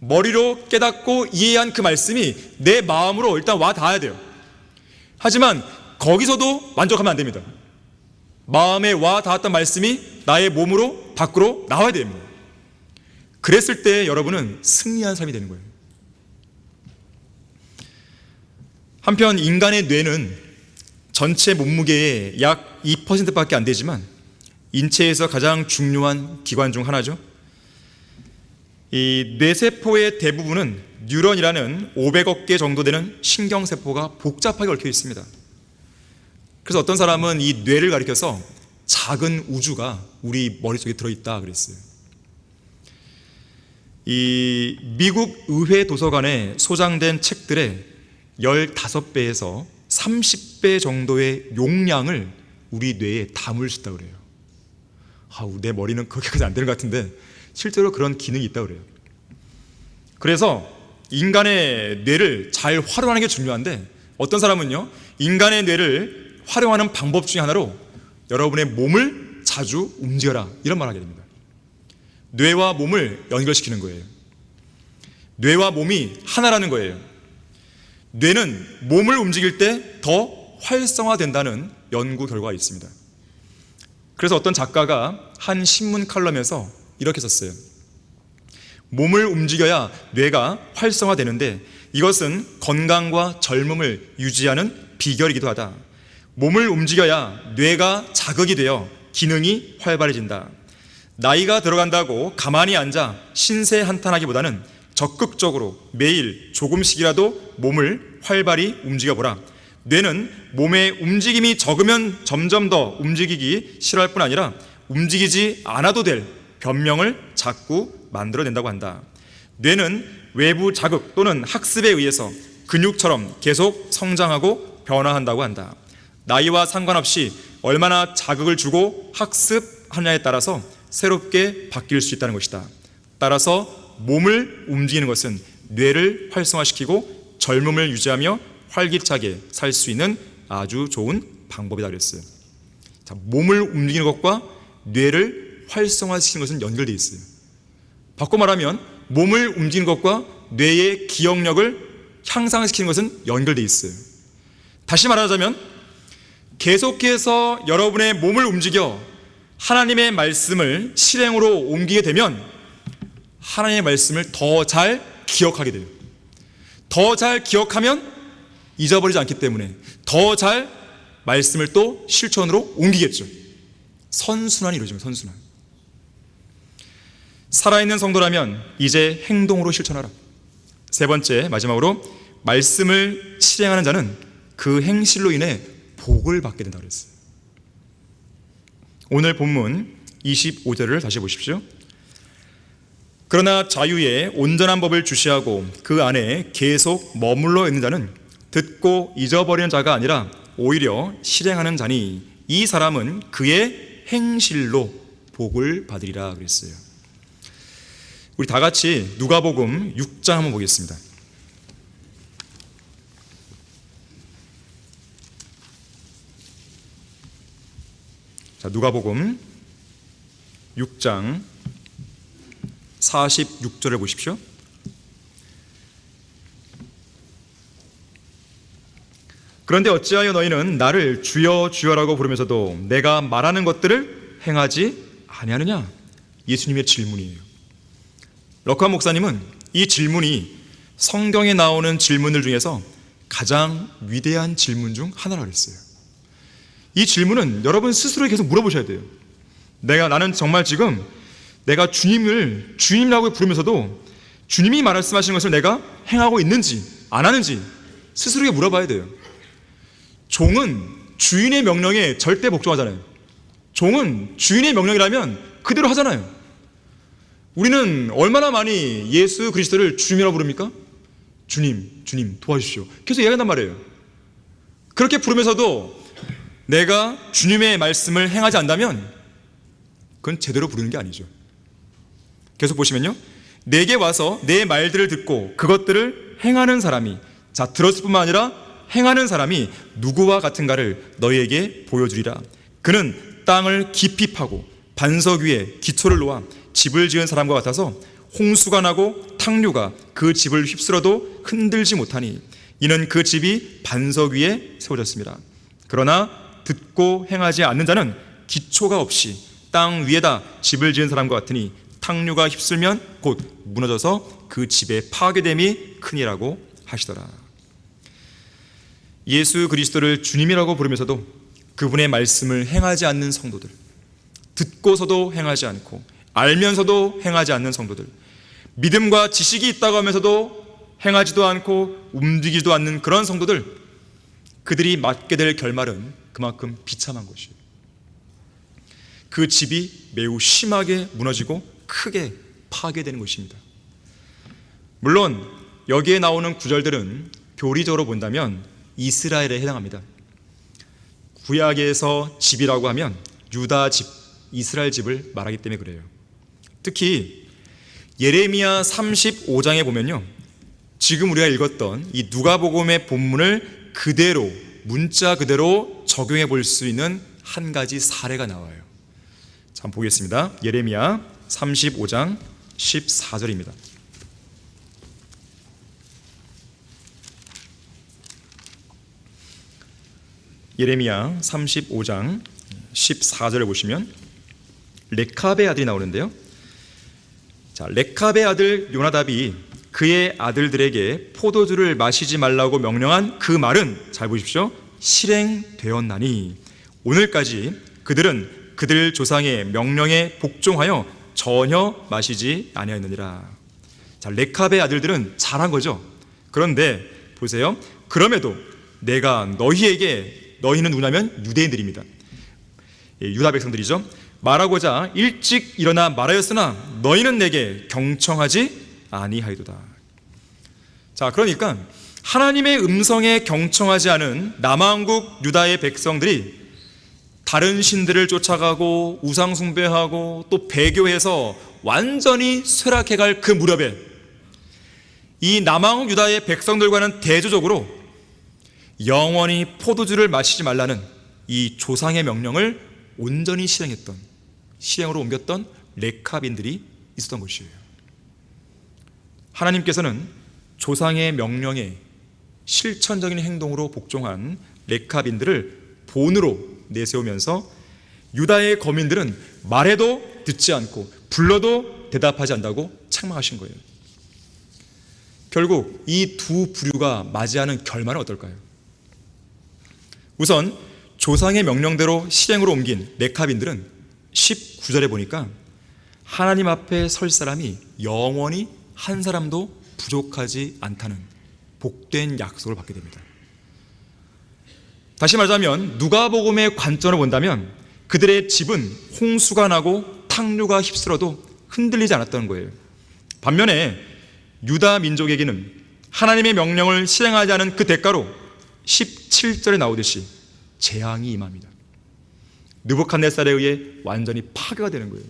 머리로 깨닫고 이해한 그 말씀이 내 마음으로 일단 와 닿아야 돼요. 하지만 거기서도 만족하면 안 됩니다. 마음에 와 닿았던 말씀이 나의 몸으로 밖으로 나와야 됩니다. 그랬을 때 여러분은 승리한 삶이 되는 거예요. 한편 인간의 뇌는 전체 몸무게의 약 2%밖에 안 되지만 인체에서 가장 중요한 기관 중 하나죠. 이 뇌세포의 대부분은 뉴런이라는 500억 개 정도 되는 신경세포가 복잡하게 얽혀 있습니다. 그래서 어떤 사람은 이 뇌를 가리켜서 작은 우주가 우리 머릿속에 들어있다 그랬어요. 이 미국 의회 도서관에 소장된 책들의 15배에서 30배 정도의 용량을 우리 뇌에 담을 수 있다고 그래요. 내 머리는 그렇게까지 안 되는 것 같은데 실제로 그런 기능이 있다고 그래요. 그래서 인간의 뇌를 잘 활용하는 게 중요한데 어떤 사람은요, 인간의 뇌를 활용하는 방법 중에 하나로 여러분의 몸을 자주 움직여라 이런 말을 하게 됩니다. 뇌와 몸을 연결시키는 거예요. 뇌와 몸이 하나라는 거예요. 뇌는 몸을 움직일 때 더 활성화된다는 연구 결과가 있습니다. 그래서 어떤 작가가 한 신문 칼럼에서 이렇게 썼어요. 몸을 움직여야 뇌가 활성화되는데 이것은 건강과 젊음을 유지하는 비결이기도 하다. 몸을 움직여야 뇌가 자극이 되어 기능이 활발해진다. 나이가 들어간다고 가만히 앉아 신세 한탄하기보다는 적극적으로 매일 조금씩이라도 몸을 활발히 움직여보라. 뇌는 몸의 움직임이 적으면 점점 더 움직이기 싫어할 뿐 아니라 움직이지 않아도 될 변명을 자꾸 만들어낸다고 한다. 뇌는 외부 자극 또는 학습에 의해서 근육처럼 계속 성장하고 변화한다고 한다. 나이와 상관없이 얼마나 자극을 주고 학습하냐에 따라서 새롭게 바뀔 수 있다는 것이다. 따라서 몸을 움직이는 것은 뇌를 활성화시키고 젊음을 유지하며 활기차게 살 수 있는 아주 좋은 방법이다 그랬어요. 자, 몸을 움직이는 것과 뇌를 활성화시키는 것은 연결되어 있어요. 바꿔 말하면 몸을 움직이는 것과 뇌의 기억력을 향상시키는 것은 연결되어 있어요. 다시 말하자면 계속해서 여러분의 몸을 움직여 하나님의 말씀을 실행으로 옮기게 되면 하나님의 말씀을 더 잘 기억하게 돼요. 더 잘 기억하면 잊어버리지 않기 때문에 더 잘 말씀을 또 실천으로 옮기겠죠. 선순환이 이루어집니다. 선순환. 살아있는 성도라면 이제 행동으로 실천하라. 세 번째, 마지막으로 말씀을 실행하는 자는 그 행실로 인해 복을 받게 된다고 그랬어요. 오늘 본문 25절을 다시 보십시오. 그러나 자유의 온전한 법을 주시하고 그 안에 계속 머물러 있는 자는 듣고 잊어버리는 자가 아니라 오히려 실행하는 자니 이 사람은 그의 행실로 복을 받으리라 그랬어요. 우리 다 같이 누가복음 6장 한번 보겠습니다. 자, 누가복음 6장 46절을 보십시오. 그런데 어찌하여 너희는 나를 주여 주여라고 부르면서도 내가 말하는 것들을 행하지 아니하느냐? 예수님의 질문이에요. 럭한 목사님은 이 질문이 성경에 나오는 질문들 중에서 가장 위대한 질문 중 하나라고 했어요. 이 질문은 여러분 스스로 계속 물어보셔야 돼요. 나는 정말 지금 내가 주님을 주님이라고 부르면서도 주님이 말씀하시는 것을 내가 행하고 있는지 안 하는지 스스로에게 물어봐야 돼요. 종은 주인의 명령에 절대 복종하잖아요. 종은 주인의 명령이라면 그대로 하잖아요. 우리는 얼마나 많이 예수 그리스도를 주님이라고 부릅니까? 주님 도와주십시오. 계속 얘기한단 말이에요. 그렇게 부르면서도 내가 주님의 말씀을 행하지 않는다면 그건 제대로 부르는 게 아니죠. 계속 보시면요, 내게 와서 내 말들을 듣고 그것들을 행하는 사람이, 자, 들었을 뿐만 아니라 행하는 사람이 누구와 같은가를 너희에게 보여주리라. 그는 땅을 깊이 파고 반석 위에 기초를 놓아 집을 지은 사람과 같아서 홍수가 나고 탕류가 그 집을 휩쓸어도 흔들지 못하니 이는 그 집이 반석 위에 세워졌습니다. 그러나 듣고 행하지 않는 자는 기초가 없이 땅 위에다 집을 지은 사람과 같으니 탕류가 휩쓸면 곧 무너져서 그 집의 파괴됨이 크니라고 하시더라. 예수 그리스도를 주님이라고 부르면서도 그분의 말씀을 행하지 않는 성도들, 듣고서도 행하지 않고 알면서도 행하지 않는 성도들, 믿음과 지식이 있다고 하면서도 행하지도 않고 움직이지도 않는 그런 성도들, 그들이 맞게 될 결말은 그만큼 비참한 것이에요. 그 집이 매우 심하게 무너지고 크게 파괴되는 것입니다. 물론 여기에 나오는 구절들은 교리적으로 본다면 이스라엘에 해당합니다. 구약에서 집이라고 하면 유다 집, 이스라엘 집을 말하기 때문에 그래요. 특히 예레미야 35장에 보면요, 지금 우리가 읽었던 이 누가복음의 본문을 그대로, 문자 그대로 적용해 볼 수 있는 한 가지 사례가 나와요. 자, 한번 보겠습니다. 예레미야 35장 14절입니다. 예레미야 35장 14절을 보시면 레캅의 아들이 나오는데요. 자, 레캅의 아들 요나답이 그의 아들들에게 포도주를 마시지 말라고 명령한 그 말은, 잘 보십시오, 실행되었나니 오늘까지 그들은 그들 조상의 명령에 복종하여 전혀 마시지 아니하였느니라. 자, 레캅의 아들들은 잘한 거죠. 그런데 보세요, 그럼에도 내가 너희는 누구냐면 유대인들입니다. 유다 백성들이죠. 말하고자 일찍 일어나 말하였으나 너희는 내게 경청하지 아니하이도다. 자, 그러니까 하나님의 음성에 경청하지 않은 남왕국 유다의 백성들이 다른 신들을 쫓아가고 우상 숭배하고 또 배교해서 완전히 쇠락해갈 그 무렵에 이 남왕국 유다의 백성들과는 대조적으로 영원히 포도주를 마시지 말라는 이 조상의 명령을 온전히 실행으로 옮겼던 레캅인들이 있었던 것이에요. 하나님께서는 조상의 명령에 실천적인 행동으로 복종한 레캅인들을 본으로 내세우면서 유다의 거민들은 말해도 듣지 않고 불러도 대답하지 않는다고 책망하신 거예요. 결국 이 두 부류가 맞이하는 결말은 어떨까요? 우선 조상의 명령대로 실행으로 옮긴 레캅인들은 19절에 보니까 하나님 앞에 설 사람이 영원히 한 사람도 부족하지 않다는 복된 약속을 받게 됩니다. 다시 말하자면 누가복음의 관점으로 본다면 그들의 집은 홍수가 나고 탕류가 휩쓸어도 흔들리지 않았다는 거예요. 반면에 유다 민족에게는 하나님의 명령을 실행하지 않은 그 대가로 17절에 나오듯이 재앙이 임합니다. 느부갓네살에 의해 완전히 파괴가 되는 거예요.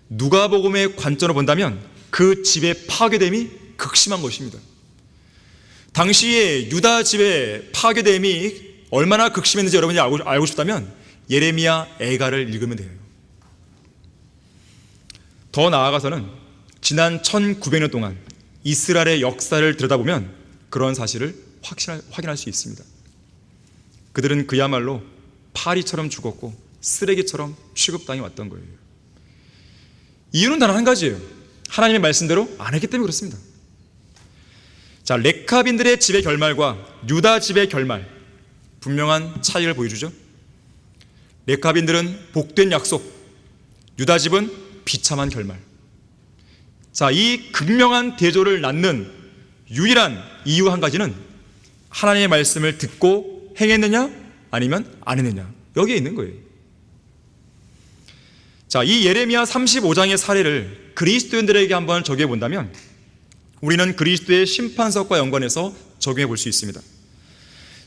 누가복음의 관점으로 본다면 그 집의 파괴됨이 극심한 것입니다. 당시에 유다 집의 파괴됨이 얼마나 극심했는지 여러분이 알고 싶다면 예레미야 애가를 읽으면 돼요. 더 나아가서는 지난 1900년 동안 이스라엘의 역사를 들여다보면 그런 사실을 확인할 수 있습니다. 그들은 그야말로 파리처럼 죽었고 쓰레기처럼 취급당해 왔던 거예요. 이유는 단 한 가지예요. 하나님의 말씀대로 안 했기 때문에 그렇습니다. 자, 레카빈들의 집의 결말과 유다 집의 결말, 분명한 차이를 보여주죠. 레카빈들은 복된 약속, 유다 집은 비참한 결말. 자, 이 극명한 대조를 낳는 유일한 이유 한 가지는 하나님의 말씀을 듣고 행했느냐 아니면 안 했느냐, 여기에 있는 거예요. 자, 이 예레미야 35장의 사례를 그리스도인들에게 한번 적용해 본다면 우리는 그리스도의 심판석과 연관해서 적용해 볼 수 있습니다.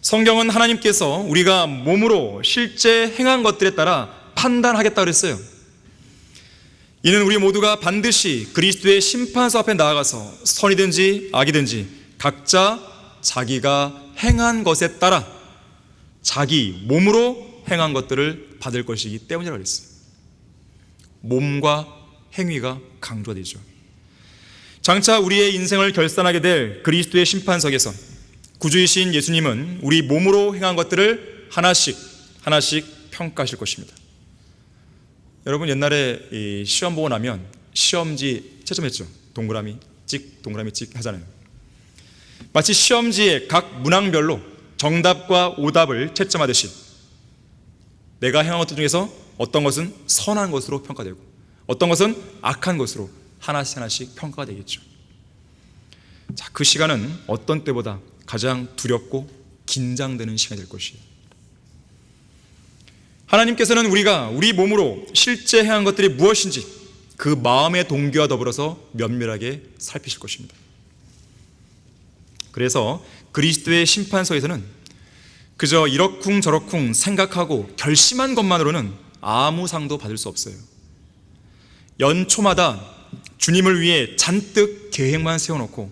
성경은 하나님께서 우리가 몸으로 실제 행한 것들에 따라 판단하겠다고 그랬어요. 이는 우리 모두가 반드시 그리스도의 심판석 앞에 나아가서 선이든지 악이든지 각자 자기가 행한 것에 따라 자기 몸으로 행한 것들을 받을 것이기 때문이라고 그랬어요. 몸과 행위가 강조되죠. 장차 우리의 인생을 결산하게 될 그리스도의 심판석에서 구주이신 예수님은 우리 몸으로 행한 것들을 하나씩 평가하실 것입니다. 여러분, 옛날에 시험 보고 나면 시험지 채점했죠. 동그라미 찍 하잖아요. 마치 시험지에 각 문항별로 정답과 오답을 채점하듯이 내가 행한 것들 중에서 어떤 것은 선한 것으로 평가되고 어떤 것은 악한 것으로 하나씩 평가가 되겠죠. 자, 그 시간은 어떤 때보다 가장 두렵고 긴장되는 시간이 될 것이에요. 하나님께서는 우리가 우리 몸으로 실제 행한 것들이 무엇인지 그 마음의 동기와 더불어서 면밀하게 살피실 것입니다. 그래서 그리스도의 심판서에서는 그저 이러쿵저러쿵 생각하고 결심한 것만으로는 아무 상도 받을 수 없어요. 연초마다 주님을 위해 잔뜩 계획만 세워놓고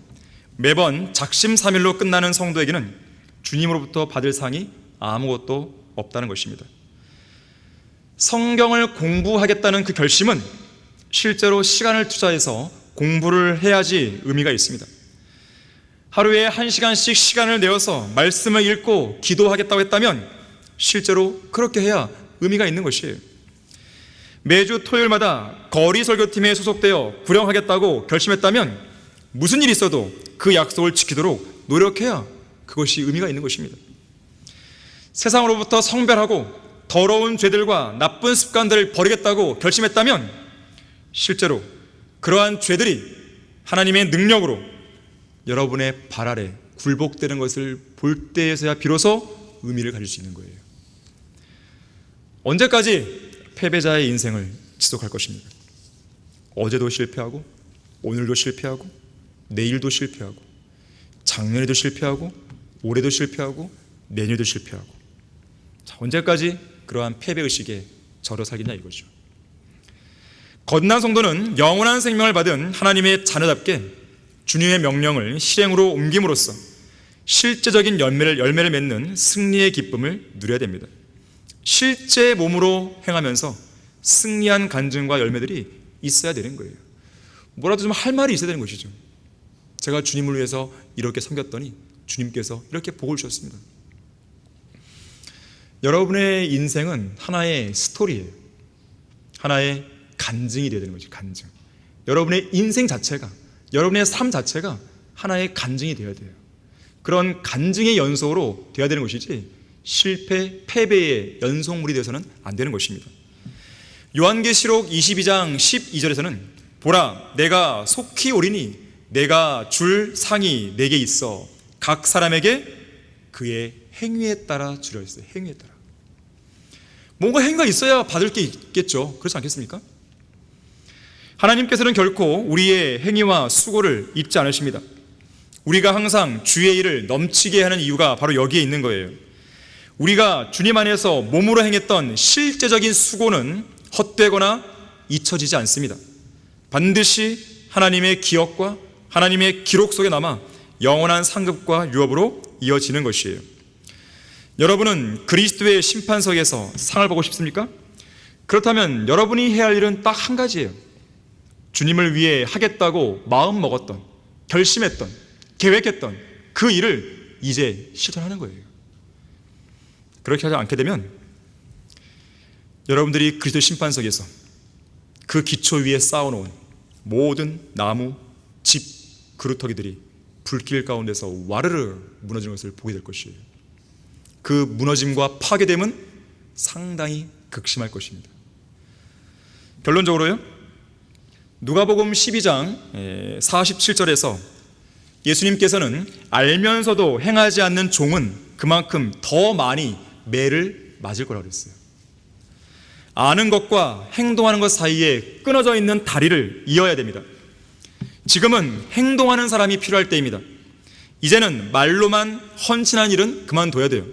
매번 작심삼일로 끝나는 성도에게는 주님으로부터 받을 상이 아무것도 없다는 것입니다. 성경을 공부하겠다는 그 결심은 실제로 시간을 투자해서 공부를 해야지 의미가 있습니다. 하루에 1시간씩 시간을 내어서 말씀을 읽고 기도하겠다고 했다면 실제로 그렇게 해야 의미가 있는 것이에요. 매주 토요일마다 거리 설교팀에 소속되어 구령하겠다고 결심했다면 무슨 일이 있어도 그 약속을 지키도록 노력해야 그것이 의미가 있는 것입니다. 세상으로부터 성별하고 더러운 죄들과 나쁜 습관들을 버리겠다고 결심했다면 실제로 그러한 죄들이 하나님의 능력으로 여러분의 발 아래 굴복되는 것을 볼 때에서야 비로소 의미를 가질 수 있는 거예요. 언제까지 패배자의 인생을 지속할 것입니까? 어제도 실패하고 오늘도 실패하고 내일도 실패하고 작년에도 실패하고 올해도 실패하고 내년에도 실패하고, 자, 언제까지 그러한 패배의식에 절어 살겠냐 이거죠. 거듭난 성도는 영원한 생명을 받은 하나님의 자녀답게 주님의 명령을 실행으로 옮김으로써 실제적인 열매를 맺는 승리의 기쁨을 누려야 됩니다. 실제 몸으로 행하면서 승리한 간증과 열매들이 있어야 되는 거예요. 뭐라도 좀 할 말이 있어야 되는 것이죠. 제가 주님을 위해서 이렇게 섬겼더니 주님께서 이렇게 복을 주셨습니다. 여러분의 인생은 하나의 스토리예요. 하나의 간증이 되어야 되는 거죠. 간증. 여러분의 인생 자체가, 여러분의 삶 자체가 하나의 간증이 되어야 돼요. 그런 간증의 연속으로 되어야 되는 것이지 실패, 패배의 연속물이 되어서는 안 되는 것입니다. 요한계시록 22장 12절에서는 보라, 내가 속히 오리니 내가 줄 상이 내게 있어 각 사람에게 그의 행위에 따라 주려 했어요. 행위에 따라. 뭔가 행위가 있어야 받을 게 있겠죠. 그렇지 않겠습니까? 하나님께서는 결코 우리의 행위와 수고를 잊지 않으십니다. 우리가 항상 주의 일을 넘치게 하는 이유가 바로 여기에 있는 거예요. 우리가 주님 안에서 몸으로 행했던 실제적인 수고는 헛되거나 잊혀지지 않습니다. 반드시 하나님의 기억과 하나님의 기록 속에 남아 영원한 상급과 유업으로 이어지는 것이에요. 여러분은 그리스도의 심판석에서 상을 보고 싶습니까? 그렇다면 여러분이 해야 할 일은 딱 한 가지예요. 주님을 위해 하겠다고 마음 먹었던, 결심했던, 계획했던 그 일을 이제 실천하는 거예요. 그렇게 하지 않게 되면 여러분들이 그리스도 심판석에서 그 기초 위에 쌓아놓은 모든 나무, 집, 그루터기들이 불길 가운데서 와르르 무너지는 것을 보게 될 것이에요. 그 무너짐과 파괴됨은 상당히 극심할 것입니다. 결론적으로요, 누가복음 12장 47절에서 예수님께서는 알면서도 행하지 않는 종은 그만큼 더 많이 매를 맞을 거라고 그랬어요. 아는 것과 행동하는 것 사이에 끊어져 있는 다리를 이어야 됩니다. 지금은 행동하는 사람이 필요할 때입니다. 이제는 말로만 헌신하는 일은 그만둬야 돼요.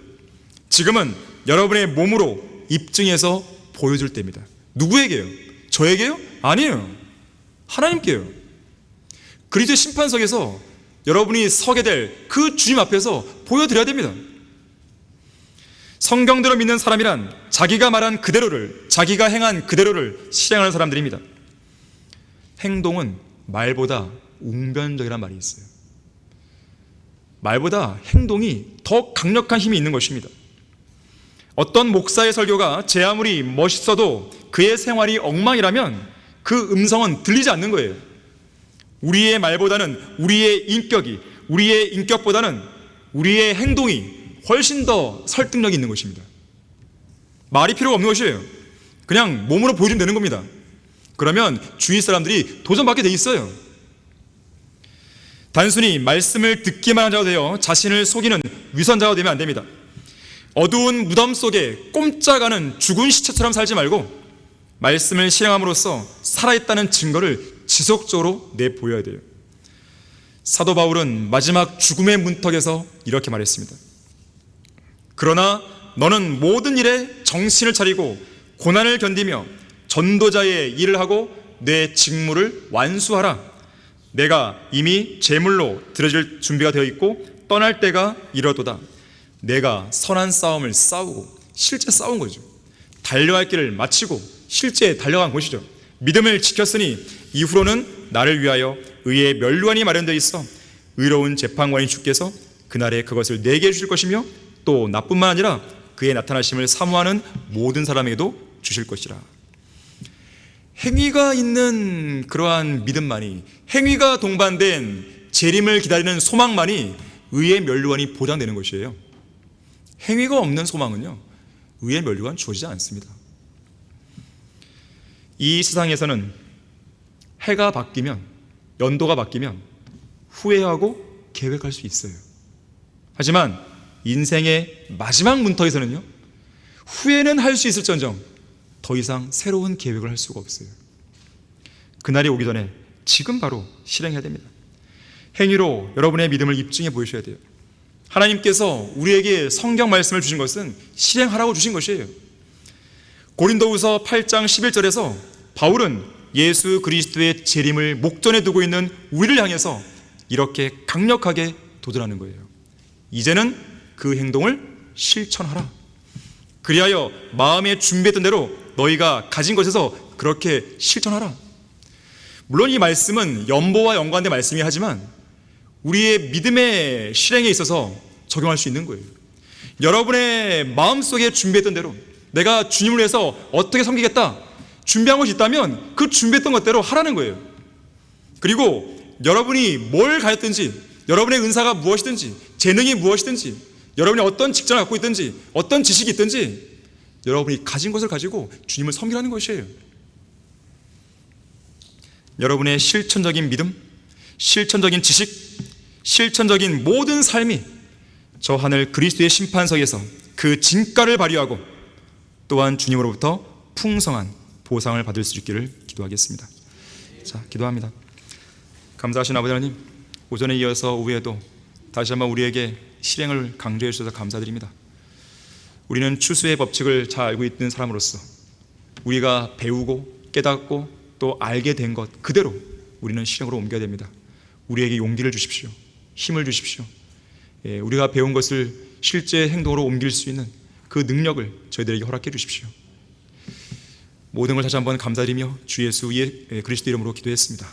지금은 여러분의 몸으로 입증해서 보여줄 때입니다. 누구에게요? 저에게요? 아니에요. 하나님께요. 그리스도의 심판석에서 여러분이 서게 될 그 주님 앞에서 보여드려야 됩니다. 성경대로 믿는 사람이란 자기가 말한 그대로를, 자기가 행한 그대로를 실행하는 사람들입니다. 행동은 말보다 웅변적이라는 말이 있어요. 말보다 행동이 더 강력한 힘이 있는 것입니다. 어떤 목사의 설교가 제 아무리 멋있어도 그의 생활이 엉망이라면 그 음성은 들리지 않는 거예요. 우리의 말보다는 우리의 인격이, 우리의 인격보다는 우리의 행동이 훨씬 더 설득력이 있는 것입니다. 말이 필요가 없는 것이에요. 그냥 몸으로 보여주면 되는 겁니다. 그러면 주위 사람들이 도전받게 돼 있어요. 단순히 말씀을 듣기만 한 자가 되어 자신을 속이는 위선자가 되면 안 됩니다. 어두운 무덤 속에 꼼짝하는 죽은 시체처럼 살지 말고 말씀을 실행함으로써 살아있다는 증거를 지속적으로 내보여야 돼요. 사도 바울은 마지막 죽음의 문턱에서 이렇게 말했습니다. 그러나 너는 모든 일에 정신을 차리고 고난을 견디며 전도자의 일을 하고 내 직무를 완수하라. 내가 이미 제물로 드려질 준비가 되어 있고 떠날 때가 이르렀도다. 내가 선한 싸움을 싸우고, 실제 싸운 거죠. 달려갈 길을 마치고 실제 달려간 것이죠. 믿음을 지켰으니 이후로는 나를 위하여 의의 면류관이 마련되어 있어 의로운 재판관인 주께서 그날에 그것을 내게 주실 것이며 또 나뿐만 아니라 그의 나타나심을 사모하는 모든 사람에게도 주실 것이라. 행위가 있는 그러한 믿음만이, 행위가 동반된 재림을 기다리는 소망만이 의의 면류관이 보장되는 것이에요. 행위가 없는 소망은요, 의의 면류관 주어지지 않습니다. 이 세상에서는 해가 바뀌면, 연도가 바뀌면 후회하고 계획할 수 있어요. 하지만 인생의 마지막 문턱에서는요, 후회는 할 수 있을지언정 더 이상 새로운 계획을 할 수가 없어요. 그날이 오기 전에 지금 바로 실행해야 됩니다. 행위로 여러분의 믿음을 입증해 보여주셔야 돼요. 하나님께서 우리에게 성경 말씀을 주신 것은 실행하라고 주신 것이에요. 고린도후서 8장 11절에서 바울은 예수 그리스도의 재림을 목전에 두고 있는 우리를 향해서 이렇게 강력하게 도전하는 거예요. 이제는 그 행동을 실천하라. 그리하여 마음에 준비했던 대로 너희가 가진 것에서 그렇게 실천하라. 물론 이 말씀은 연보와 연관된 말씀이긴 하지만 우리의 믿음의 실행에 있어서 적용할 수 있는 거예요. 여러분의 마음속에 준비했던 대로 내가 주님을 위해서 어떻게 섬기겠다 준비한 것이 있다면 그 준비했던 것대로 하라는 거예요. 그리고 여러분이 뭘 가졌든지, 여러분의 은사가 무엇이든지, 재능이 무엇이든지, 여러분이 어떤 직장을 갖고 있든지, 어떤 지식이 있든지 여러분이 가진 것을 가지고 주님을 섬기라는 것이에요. 여러분의 실천적인 믿음, 실천적인 지식, 실천적인 모든 삶이 저 하늘 그리스도의 심판석에서 그 진가를 발휘하고 또한 주님으로부터 풍성한 보상을 받을 수 있기를 기도하겠습니다. 자, 기도합니다. 감사하신 아버지 하나님, 오전에 이어서 오후에도 다시 한번 우리에게 실행을 강조해 주셔서 감사드립니다. 우리는 추수의 법칙을 잘 알고 있는 사람으로서 우리가 배우고 깨닫고 또 알게 된 것 그대로 우리는 실행으로 옮겨야 됩니다. 우리에게 용기를 주십시오. 힘을 주십시오. 우리가 배운 것을 실제 행동으로 옮길 수 있는 그 능력을 저희들에게 허락해 주십시오. 모든 걸 다시 한번 감사드리며 주 예수 그리스도 이름으로 기도했습니다.